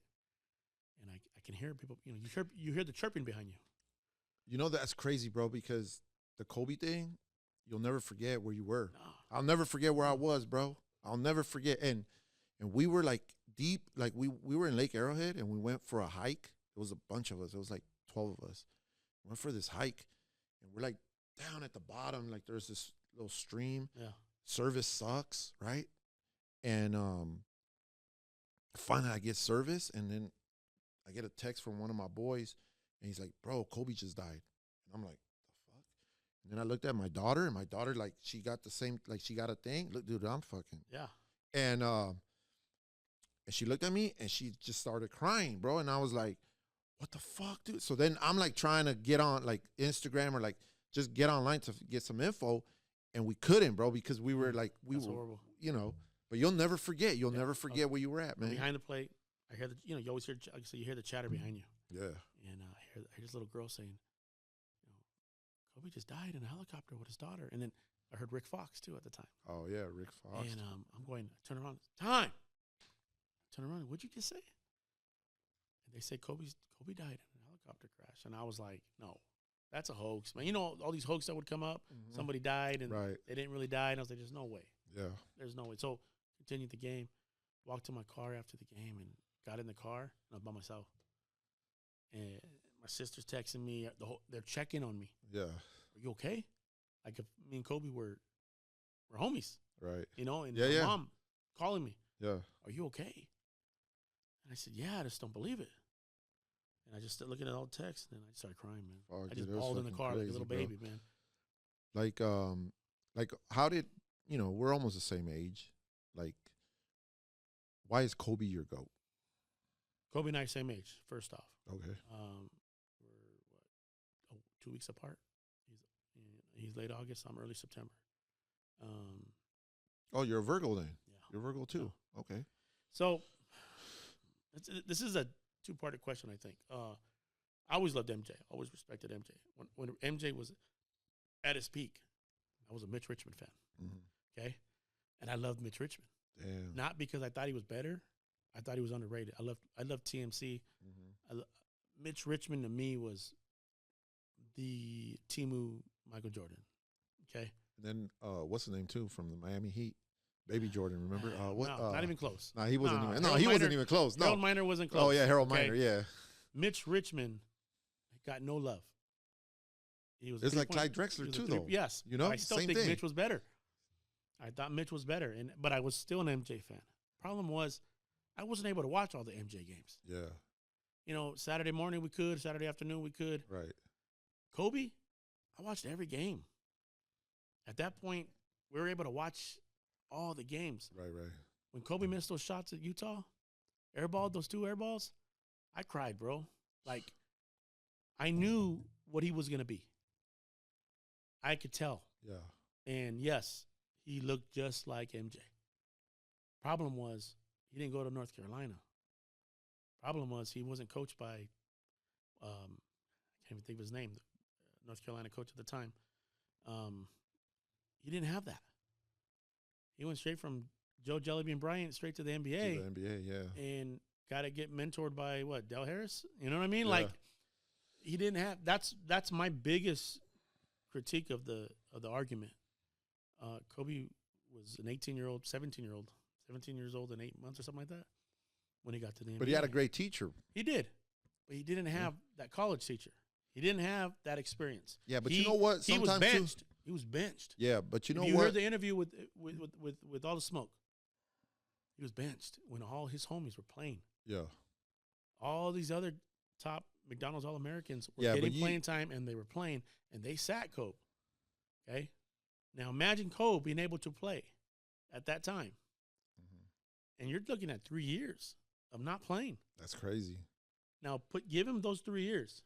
And I can hear people, you hear the chirping behind you. That's crazy, bro, because the Kobe thing, you'll never forget where you were. No. I'll never forget where I was, bro. I'll never forget. And we were like deep, like we were in Lake Arrowhead and we went for a hike. It was a bunch of us. It was like 12 of us. We went for this hike and we're like down at the bottom, like there's this little stream. Yeah. Service sucks, right? And finally I get service and then I get a text from one of my boys and he's like, bro, Kobe just died. And I'm like, the fuck? And then I looked at my daughter and my daughter, like, she got the same, like, she got a thing. Look, dude, I'm fucking. Yeah. And she looked at me and she just started crying, bro. And I was like, what the fuck, dude? So then I'm like trying to get on like Instagram or like just get online to get some info. And we couldn't, bro, because we were like, That's horrible. But you'll never forget. You'll never forget where you were at, man. Behind the plate, I hear you always hear, like I said, you hear the chatter behind you. Yeah. And I hear this little girl saying, Kobe just died in a helicopter with his daughter. And then I heard Rick Fox, too, at the time. Oh, yeah, Rick Fox. And I'm going, turn around, time. Turn around, what'd you just say? And they say Kobe died in a helicopter crash. And I was like, no, that's a hoax, man. All these hoaxes that would come up. Mhm. Somebody died and Right. they didn't really die. And I was like, there's no way. Yeah. There's no way. So continued the game, walked to my car after the game and got in the car. And I was by myself. And my sister's texting me. They're checking on me. Yeah. Are you okay? Like if me and Kobe were homies, Right. and Yeah, my yeah. mom calling me, Yeah. are you okay? And I said, yeah, I just don't believe it. And I just started looking at all the texts, and then I started crying, man. Fuck, I dude, just that was bawled in the fucking car like a crazy, little bro. baby, man. Like how did, we're almost the same age. Like, why is Kobe your GOAT? Kobe and I same age, first off. Okay. We're 2 weeks apart. He's late August. I'm early September. Oh, you're a Virgo then. Yeah. You're a Virgo too. Okay. So this is a two-parted question, I think. I always loved MJ. Always respected MJ. When MJ was at his peak, I was a Mitch Richmond fan. Mm-hmm. Okay, and I loved Mitch Richmond. Damn. Not because I thought he was better. I thought he was underrated. I loved TMC. Mm-hmm. Mitch Richmond to me was the Timu Michael Jordan. Okay. And then what's his name too from the Miami Heat? Baby Jordan, remember? What? No, not even close. No, he wasn't even. Harold He wasn't Miner- even close. No. Harold Miner wasn't close. Oh yeah, Harold okay? Miner. Yeah. Mitch Richmond got no love. He was. It's like 3 Clyde Drexler too, though. Yes, You know, I still same think thing. Mitch was better. I thought Mitch was better, but I was still an MJ fan. Problem was, I wasn't able to watch all the MJ games. Yeah. You know, Saturday morning we could, Saturday afternoon we could. Right. Kobe, I watched every game. At that point, we were able to watch all the games. Right. When Kobe missed those shots at Utah, airballed those 2 airballs, I cried, bro. Like, I knew what he was going to be. I could tell. Yeah. And yes, he looked just like MJ. Problem was, he didn't go to North Carolina. Problem was, he wasn't coached by, I can't even think of his name, the North Carolina coach at the time. He didn't have that. He went straight from Joe Jellybean Bryant straight to the NBA. To the NBA, yeah. And got to get mentored by, what, Del Harris? You know what I mean? Yeah. Like, he didn't have – that's my biggest critique of the argument. Kobe was an 18-year-old, 17 years old and 8 months or something like that when he got to the NBA. But he had a great teacher. He did. But he didn't have that college teacher. He didn't have that experience. Yeah, but you know what? He was Sometimes, too- benched. He was benched. Yeah, but you know If you what? heard the interview with All the Smoke, he was benched when all his homies were playing. Yeah. All these other top McDonald's All-Americans were Yeah, but getting you- playing time, and they were playing, and they sat Kobe. Okay? Now imagine Kobe being able to play at that time. And you're looking at 3 years of not playing. That's crazy. Now give him those 3 years.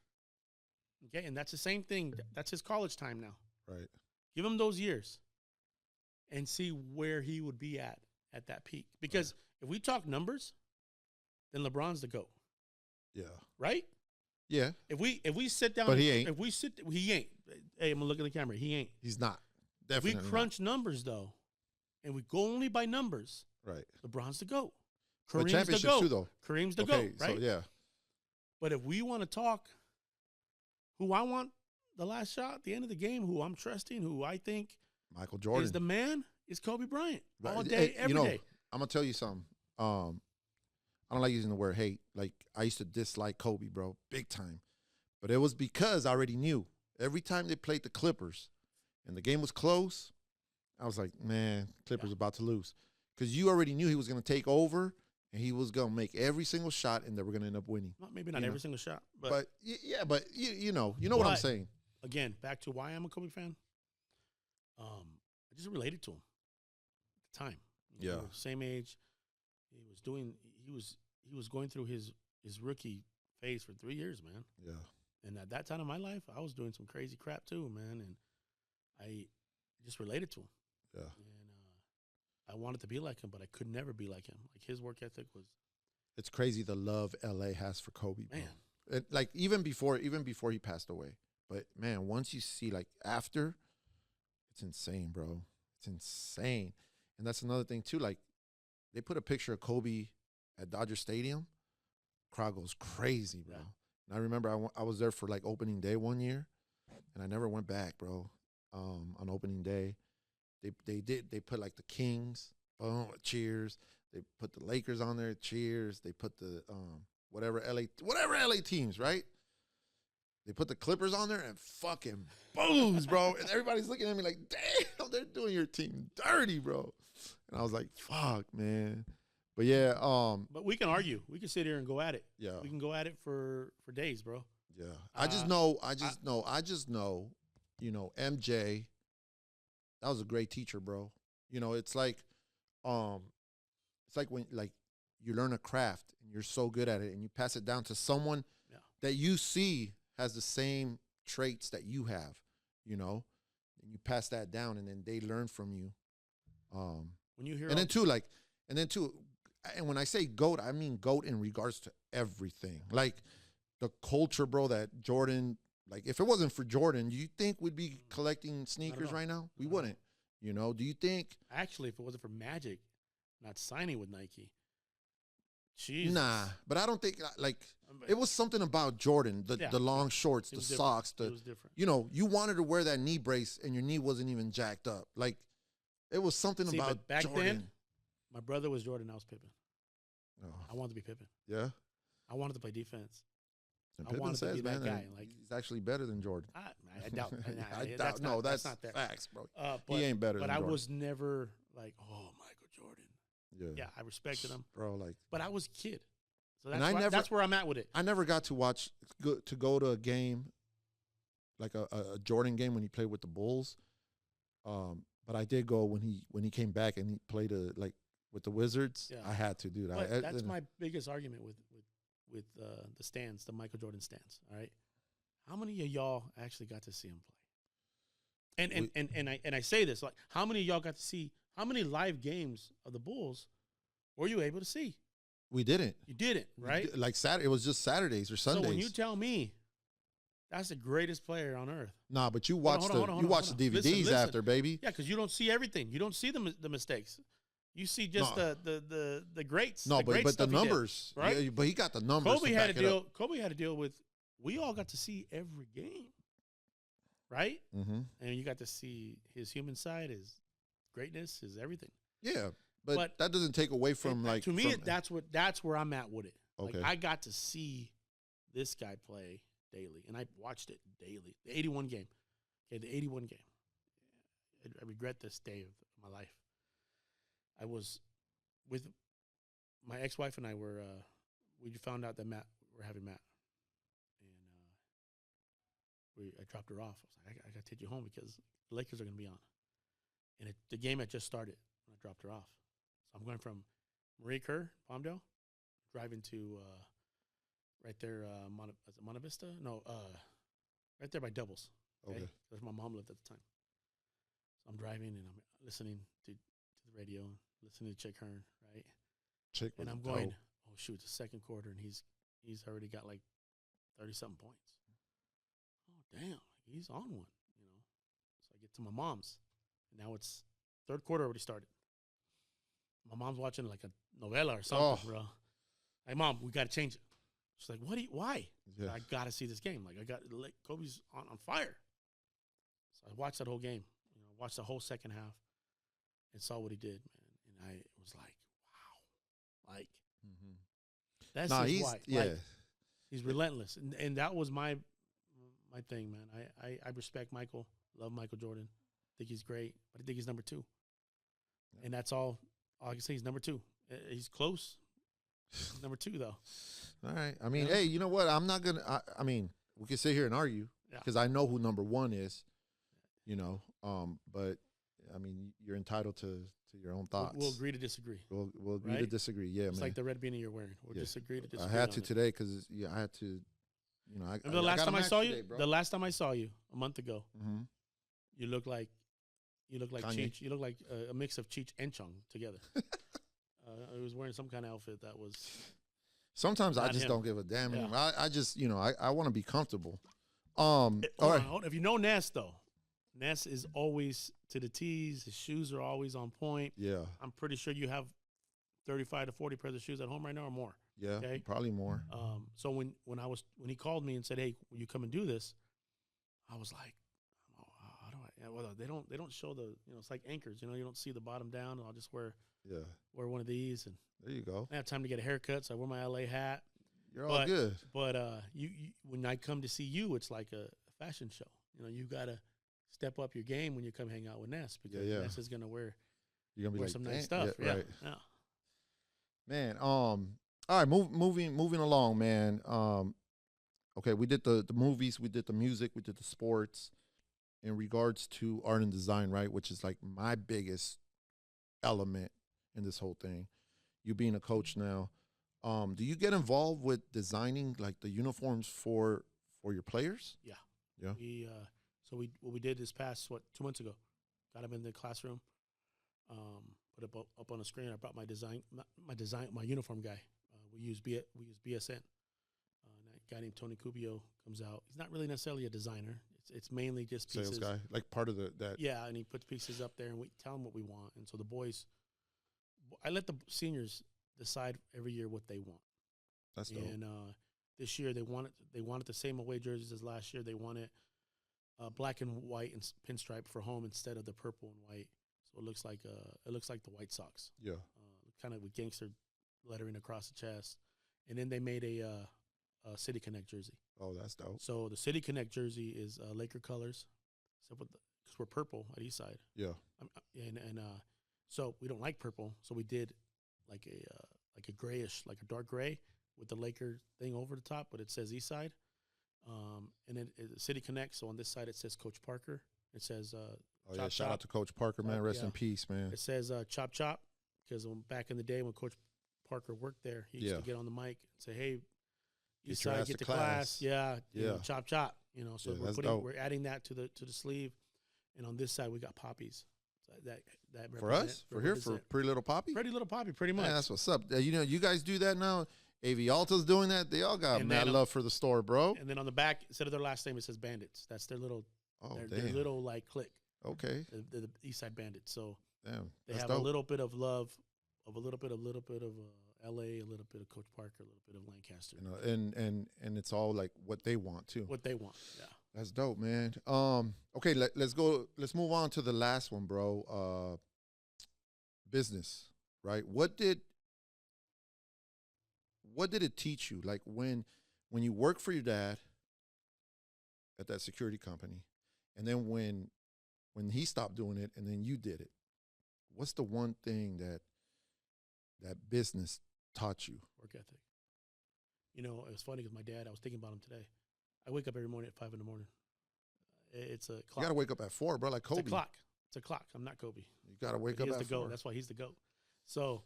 Okay, and that's the same thing. That's his college time now. Right. Give him those years and see where he would be at that peak. Because if we talk numbers, then LeBron's the GOAT. Yeah. Right? Yeah. If we sit down, But he ain't. He ain't. Hey, I'm gonna look at the camera. He ain't. He's not. If Definitely we crunch numbers though, and we go only by numbers, not. Right. LeBron's the GOAT. But Kareem's the championships GOAT. too, though. Kareem's the Okay, GOAT, right? so yeah. But if we want to talk who I want the last shot at the end of the game, who I'm trusting, who I think Michael Jordan. is the man, is Kobe Bryant. Right. All day, every day. I'm gonna tell you something. I don't like using the word hate. Like, I used to dislike Kobe, bro, big time. But it was because I already knew. Every time they played the Clippers and the game was close, I was like, man, Clippers about to lose. Because you already knew he was going to take over and he was going to make every single shot and they were going to end up winning. Maybe not You every know. single shot. But But you know what I'm But- saying. again, back to why I'm a Kobe fan. I just related to him at the time. You know, Yeah. we were same age. He was going through his rookie phase for 3 years, man. Yeah. And at that time of my life, I was doing some crazy crap too, man. And I just related to him. Yeah. And I wanted to be like him, but I could never be like him. Like, his work ethic was, It's crazy the love LA has for Kobe, bro. man. Like, even before he passed away. But man, once you see, like, after, it's insane, bro. It's insane. And that's another thing too. Like, they put a picture of Kobe at Dodger Stadium. Crowd goes crazy, bro. Yeah. And I remember I was there for like opening day one year, and I never went back, bro. On opening day, they put like the Kings, boom, cheers. They put the Lakers on there, cheers. They put the whatever LA teams, right? They put the Clippers on there and fucking booze, bro. And everybody's looking at me like, damn, they're doing your team dirty, bro. And I was like, fuck, man. But yeah, But we can argue. We can sit here and go at it. yeah, We can go at it for days, bro. yeah. I just know, you know, MJ, that was a great teacher, bro. You know, it's like when like you learn a craft and you're so good at it and you pass it down to someone Yeah. that you see has the same traits that you have, you know, and you pass that down and then they learn from you. When you hear And then too, and when I say GOAT, I mean GOAT in regards to everything. Like, the culture, bro, that Jordan, like, if it wasn't for Jordan, do you think we'd be collecting sneakers right now? We wouldn't. You know, do you think? Actually, if it wasn't for Magic not signing with Nike, Jesus. Nah, but I don't think, like, it was something about Jordan, the long shorts, the socks. It was different. You know, you wanted to wear that knee brace and your knee wasn't even jacked up. Like, it was something about but back Jordan. then, my brother was Jordan, I was Pippen. Oh. I wanted to be Pippen. Yeah. I wanted to play defense. And I Pippen wanted to says, be that man, guy. Like, he's actually better than Jordan. I doubt. I doubt. No, that's not there. facts, bro. But, he ain't better than Jordan. But I was never like, oh, Michael Jordan. Yeah. Yeah, I respected him. Bro, like. But I was a kid. So that's where I'm at with it. I never got to go to a game, like a Jordan game when he played with the Bulls. But I did go when he came back and he played with the Wizards. Yeah. I had to, dude. But that's my biggest argument with the stands, the Michael Jordan stands. All right, how many of y'all actually got to see him play? And I say this, like, how many of y'all got to see? How many live games of the Bulls were you able to see? We didn't. You didn't, right? Like Saturday, it was just Saturdays or Sundays. So when you tell me that's the greatest player on earth, nah, but you watch the DVDs listen. After, baby. Yeah, because you don't see everything. You don't see the mistakes. You see just the greats. No, but the numbers, did, right? Yeah, but he got the numbers. Kobe had to deal with. We all got to see every game, right? Mm-hmm. And you got to see his human side, his greatness, his everything. Yeah. But that doesn't take away from to me. That's where I'm at with it. Okay. Like, I got to see this guy play daily, and I watched it daily. The 81 game, okay, the 81 game. I regret this day of my life. I was with my ex-wife, and I were. We found out that we're having Matt, and I dropped her off. I was like, I got to take you home because the Lakers are going to be on, and the game had just started when I dropped her off. So I'm going from Marie Kerr, Palmdale, driving to right there, Monte Vista? No, right there by Doubles. Okay. That's where my mom lived at the time. So I'm driving and I'm listening to the radio, listening to Chick Hearn, right? And I'm going, oh shoot, it's the second quarter, and he's already got like 30-something points. Oh damn, he's on one, you know. So I get to my mom's, and now it's third quarter already started. My mom's watching like a novela or something, bro. Hey, Mom, we got to change it. She's like, why? Yeah. I got to see this game. Like, Kobe's on fire. So I watched that whole game. You know, watched the whole second half and saw what he did, man. And I was like, wow. Like, that's his why. Yeah. Like, he's relentless. And that was my thing, man. I respect Michael. Love Michael Jordan. Think he's great. But I think he's number 2. Yeah. And that's all I can say. He's number 2. He's close. He's number 2, though. All right. I mean, hey, you know what? I'm not going to – I mean, we can sit here and argue because I know who number 1 is, you know. But, I mean, you're entitled to your own thoughts. We'll agree to disagree. We'll agree to disagree, yeah, it's man. like the red beanie you're wearing. We'll disagree to disagree. I had to today because, I had to, you know. Remember the last time I saw you? Today, the last time I saw you a month ago, you look like Cheech. You look like a mix of Cheech and Chung together. I was wearing some kind of outfit that was. Sometimes I just don't give a damn anymore. I just, you know, I want to be comfortable. Hold on. If you know Ness, though, Ness is always to the T's. His shoes are always on point. Yeah. I'm pretty sure you have 35 to 40 pairs of shoes at home right now or more. Yeah, okay? Probably more. So when he called me and said, "Hey, will you come and do this?" I was like, "Oh, how do I?" Yeah, well, they don't show the, you know, it's like anchors. You know, you don't see the bottom down. I'll just wear one of these, and there you go. I have time to get a haircut, so I wear my LA hat. You're all good. But you when I come to see you, it's like a fashion show. You know, you gotta step up your game when you come hang out with Ness, because Ness is gonna wear some nice stuff. Yeah, right. Yeah. Man, all right, moving along, man. Okay, we did the movies, we did the music, we did the sports. In regards to art and design, right, which is like my biggest element in this whole thing. You being a coach now, do you get involved with designing like the uniforms for your players? Yeah. Yeah. What we did this past 2 months ago, got them in the classroom, put up on the screen. I brought my uniform guy. We use BSN, guy named Tony Cubio comes out. He's not really necessarily a designer. It's mainly just pieces. Sales guy, like part of that. Yeah, and he puts pieces up there, and we tell them what we want. And so the boys, I let the seniors decide every year what they want. That's dope. And this year they wanted the same away jerseys as last year. They wanted black and white and pinstripe for home instead of the purple and white. So it looks like the White Sox. Yeah. Kind of with gangster lettering across the chest. And then they made a City Connect jersey. Oh, that's dope. So the City Connect jersey is Laker colors, except because we're purple at Eastside. Yeah. And so we don't like purple, so we did like a grayish, like a dark gray with the Laker thing over the top, but it says Eastside. And then City Connect. So on this side it says Coach Parker. It says Chop, shout out to Coach Parker, man. Rest in peace, man. It says Chop Chop, because back in the day when Coach Parker worked there, he used to get on the mic and say, "Hey, Eastside, get to class. Yeah, you know, chop chop." You know, so we're adding that to the sleeve, and on this side we got poppies. So that for us, for Pretty Little Poppy. Pretty Little Poppy, pretty much. Man, that's what's up. You know, you guys do that now. AV Alta's doing that. They all got mad love for the store, bro. And then on the back, instead of their last name, it says Bandits. That's their little, their little like clique. Okay. The Eastside Bandits. So damn, they have a little bit of love, of a little bit of L.A., a little bit of Coach Parker, a little bit of Lancaster. You know, and it's all like what they want too. What they want, yeah. That's dope, man. Okay, let's go. Let's move on to the last one, bro. Business, right? What did it teach you? Like when you work for your dad at that security company, and then when he stopped doing it, and then you did it. What's the one thing that business taught you? Work ethic. You know, it was funny because my dad, I was thinking about him today. I wake up every morning at 5 in the morning. It's a clock. You got to wake up at 4, bro, like Kobe. It's a clock. I'm not Kobe. You got to wake up at 4. That's why he's the GOAT. So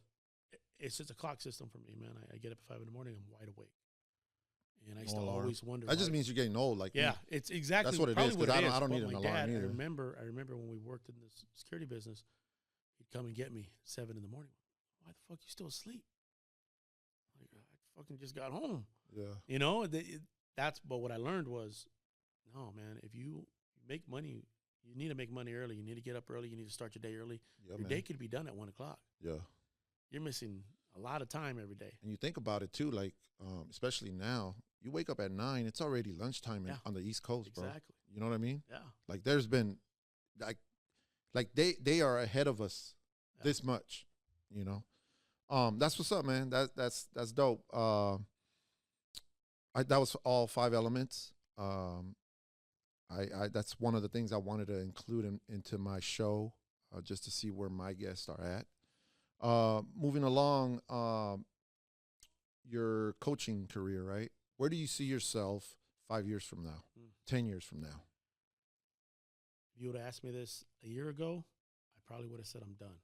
it's just a clock system for me, man. I get up at 5 in the morning. I'm wide awake. And I used to always wonder. That just means you're getting old. Like yeah, it's exactly that's what it is. Because I don't need an alarm either. I remember when we worked in the security business, he'd come and get me at 7 in the morning. Why the fuck you still asleep? Like, I fucking just got home. Yeah. You know, but what I learned was, no, man, if you make money, you need to make money early. You need to get up early. You need to start your day early. Yeah, your day could be done at 1 o'clock. Yeah. You're missing a lot of time every day. And you think about it too, like, especially now, you wake up at 9, it's already lunchtime on the East Coast, bro. Exactly. You know what I mean? Yeah. Like there's been like they are ahead of us this much, you know. That's what's up, man. That's dope. That was all 5 elements. That's one of the things I wanted to include into my show, just to see where my guests are at. Moving along, your coaching career, right? Where do you see yourself 5 years from now, 10 years from now? If you would have asked me this a year ago, I probably would have said I'm done.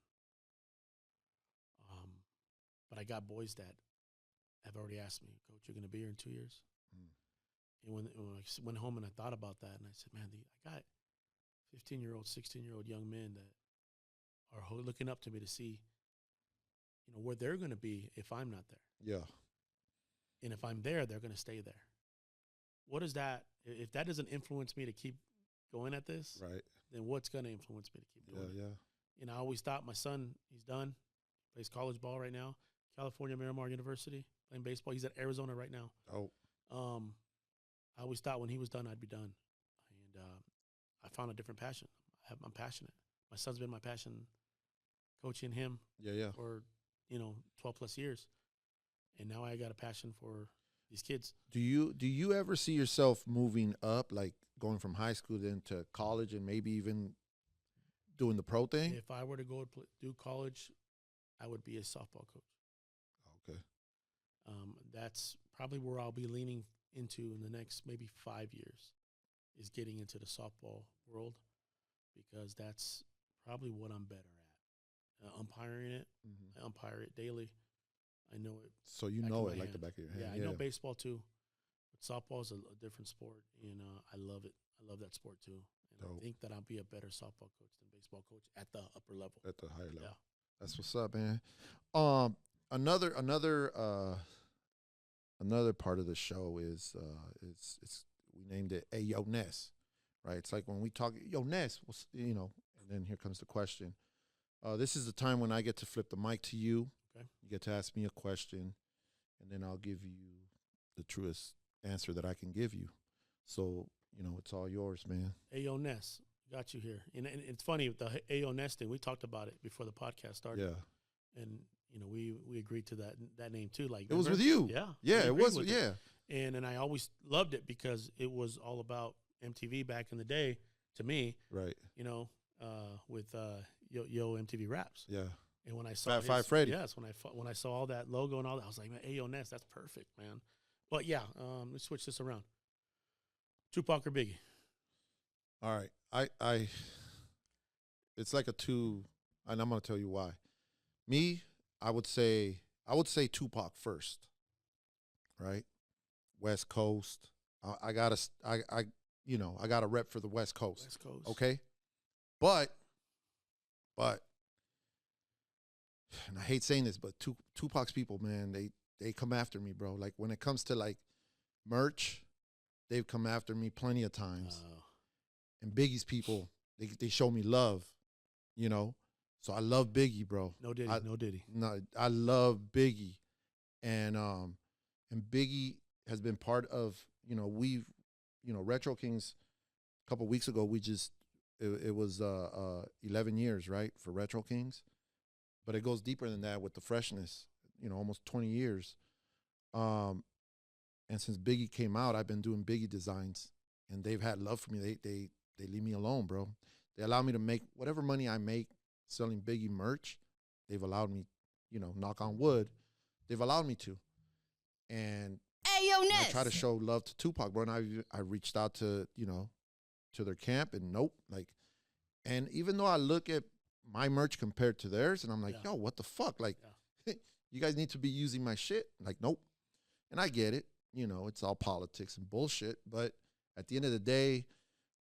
But I got boys that have already asked me, Coach, you're going to be here in 2 years? And when I went home and I thought about that, and I said, man, I got 15-year-old, 16-year-old young men that are looking up to me to see, you know, where they're going to be if I'm not there. Yeah. And if I'm there, they're going to stay there. What is that? If that doesn't influence me to keep going at this, right, then what's going to influence me to keep doing it? Yeah. And I always thought my son, he's done. Plays college ball right now. California Miramar University, playing baseball. He's at Arizona right now. Oh. I always thought when he was done, I'd be done. And I found a different passion. I'm passionate. My son's been my passion, coaching him for, 12+ years. And now I got a passion for these kids. Do you ever see yourself moving up, like going from high school then to college and maybe even doing the pro thing? If I were to go do college, I would be a softball coach. Okay. That's probably where I'll be leaning into in the next maybe 5 years, is getting into the softball world, because that's probably what I'm better at. Umpiring it, I umpire it daily. I know it. So you know it like the back of your hand. Yeah, I know baseball too. But softball is a different sport, and I love it. I love that sport too. And I think that I'll be a better softball coach than baseball coach at the upper level. At the higher level. Yeah. That's what's up, man. Another another part of the show is it's we named it "Hey Yo Ness," right? It's like when we talk, "Yo Ness," and then here comes the question. This is the time when I get to flip the mic to you. Okay. You get to ask me a question, and then I'll give you the truest answer that I can give you. So, it's all yours, man. Ayo Ness, got you here. And it's funny with the Ayo Ness thing. We talked about it before the podcast started. Yeah. And we agreed to that name too. Like it was with you. Yeah. Yeah, it was. Yeah. And I always loved it because it was all about MTV back in the day. To me, right. With Yo MTV Raps. Yeah. And when I saw Fat Five Freddy. Yes, when I saw all that logo and all that, I was like, man, Ayo Ness, that's perfect, man. But yeah, let's switch this around. Tupac or Biggie? All right. I it's like a two, and I'm gonna tell you why. Me, I would say Tupac first. Right? West Coast. I gotta rep for the West Coast. West Coast. Okay? But and I hate saying this, but Tupac's people, man, they come after me, bro. Like when it comes to like merch, they've come after me plenty of times. And Biggie's people, they show me love, So I love Biggie, bro. No Diddy, no Diddy. No, I love Biggie, and Biggie has been part of Retro Kings. A couple weeks ago, it was 11 years, right, for Retro Kings, but it goes deeper than that with the freshness. Almost 20 years. And since Biggie came out, I've been doing Biggie designs, and they've had love for me. They leave me alone, bro. They allow me to make whatever money I make selling Biggie merch. They've allowed me, knock on wood, they've allowed me to. And I try to show love to Tupac, bro. And I reached out to, to their camp, and nope. And even though I look at my merch compared to theirs, and I'm like, yo, what the fuck? Like, you guys need to be using my shit. Like, nope. And I get it. It's all politics and bullshit. But at the end of the day,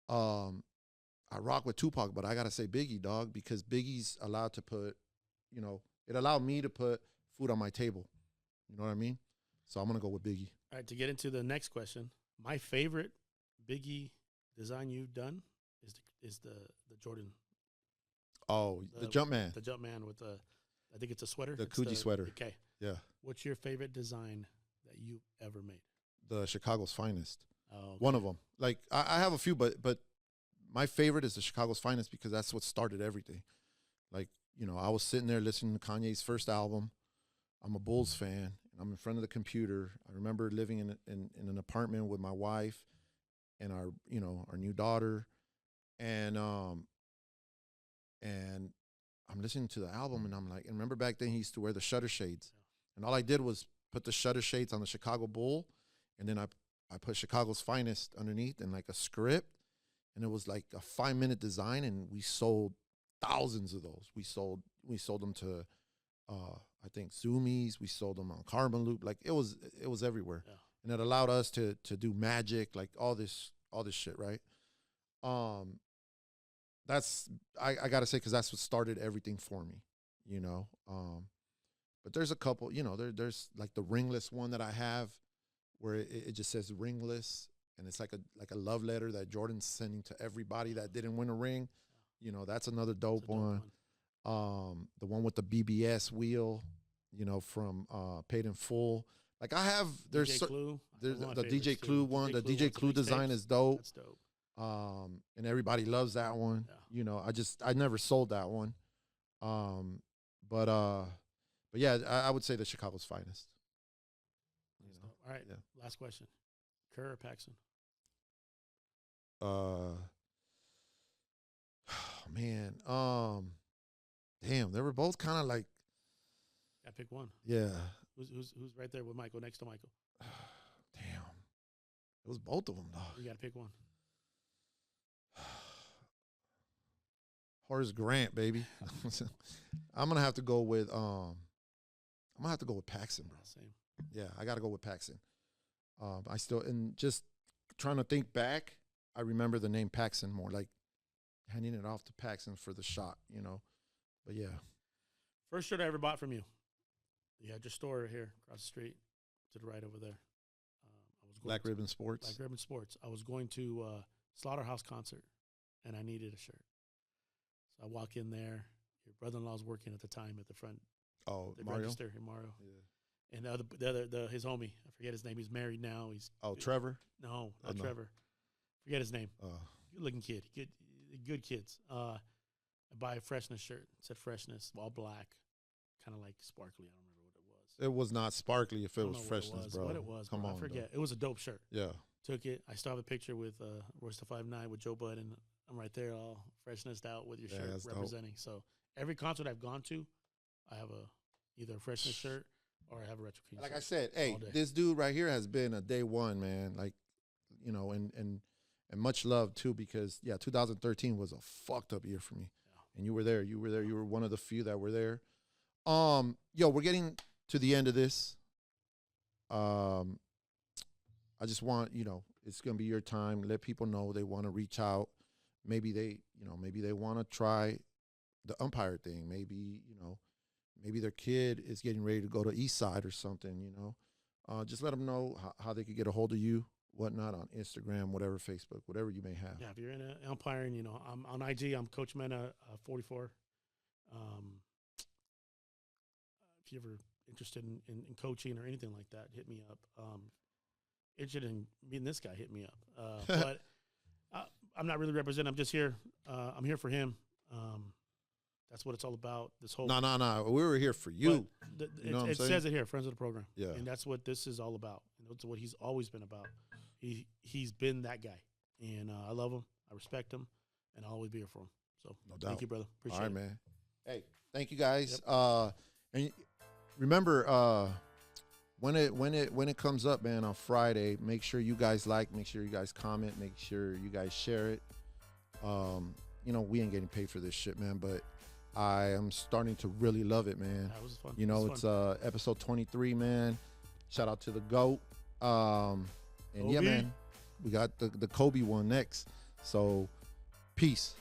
I rock with Tupac, but I got to say Biggie, dog, because Biggie's allowed to put, it allowed me to put food on my table. You know what I mean? So I'm going to go with Biggie. All right, to get into the next question, my favorite Biggie design you've done is the Jordan. Oh, the Jumpman. The Jumpman with I think it's a sweater. The Coogee sweater. Okay. Yeah. What's your favorite design that you've ever made? The Chicago's Finest. Oh, okay. One of them. Like, I have a few, but my favorite is the Chicago's Finest because that's what started everything. Like, I was sitting there listening to Kanye's first album. I'm a Bulls fan, and I'm in front of the computer. I remember living in an apartment with my wife and our new daughter, and I'm listening to the album, and I'm like, and remember back then he used to wear the shutter shades, and all I did was put the shutter shades on the Chicago Bull, and then I put Chicago's Finest underneath and like a script, and it was like a 5-minute design, and we sold thousands of those. We sold them to I think Zoomies. We sold them on Carbon Loop. Like it was everywhere, and it allowed us to do magic, like all this shit, right? That's I gotta say, because that's what started everything for me, But there's a couple, there's like the ringless one that I have, where it just says ringless, and it's like a love letter that Jordan's sending to everybody that didn't win a ring. That's another dope one. The one with the BBS wheel, from Paid in Full. Like I have, there's the DJ Clue one. The DJ Clue design is dope. That's dope. And everybody loves that one. Yeah. I never sold that one. But yeah, I would say the Chicago's Finest. All right. Yeah. Last question. Kerr or Paxson? Man. Damn, they were both kind of like. Gotta pick one. Yeah. Who's right there with Michael, next to Michael? Damn. It was both of them, dog. You gotta pick one. Horace Grant, baby. I'm gonna have to go with Paxson, bro. Same. Yeah, I gotta go with Paxson. I still, and just trying to think back, I remember the name Paxson more, like handing it off to Paxson for the shot, But yeah. First shirt I ever bought from you. You had your store here across the street. to the right over there. I was going Black Ribbon Sports. Black Ribbon Sports. I was going to Slaughterhouse concert, and I needed a shirt. So I walk in there. Your brother-in-law's working at the time at the front. Oh, The Mario. register, Mario. Yeah. And his homie, I forget his name. He's married now. He's Trevor. No, not no. Trevor. Forget his name. Uh, Good-looking kid. Good kids. I buy a Freshness shirt. It said Freshness, all black, kind of like sparkly. I don't remember what it was. It was not sparkly if it was I don't know Freshness, bro. What it was, Come bro. on, I forget. though. It was a dope shirt. Yeah. Took it. I still have a picture with Royce the 5'9" with Joe Bud, and I'm right there all freshnessed out with your Yeah, shirt that's dope. representing. So every concert I've gone to, I have either a Freshness shirt or I have a Retro King Like shirt. I said, hey, all day. this dude right here has been a day one, man. Like, you know, and much love too, because 2013 was a fucked up year for me. Yeah. And you were there. You were one of the few that were there. We're getting to the end of this. I just want, it's going to be your time. Let people know they want to reach out. Maybe they want to try the umpire thing. Maybe their kid is getting ready to go to East Side or something, just let them know how they could get a hold of you, whatnot, on Instagram, whatever, Facebook, whatever you may have. Yeah, if you're in umpiring, I'm on IG. I'm Coach Mena 44. If you're ever interested in coaching or anything like that, hit me up. Interested in meeting this guy, hit me up. But I'm not really representing. I'm just here. I'm here for him. That's what it's all about. This whole No. We were here for you. It says it here, friends of the program. Yeah. And that's what this is all about. And that's what he's always been about. He's been that guy, and I love him. I respect him, and I'll always be here for him. So No doubt. thank you, brother. Appreciate All right, it. man. Hey, thank you guys. Yep. And remember, when it comes up, man, on Friday, make sure you guys make sure you guys comment, make sure you guys share it. We ain't getting paid for this shit, man, but I am starting to really love it, man. That was fun. It's episode 23, man. Shout out to the GOAT. And yeah, Kobe. man, we got the Kobe one next. So, peace.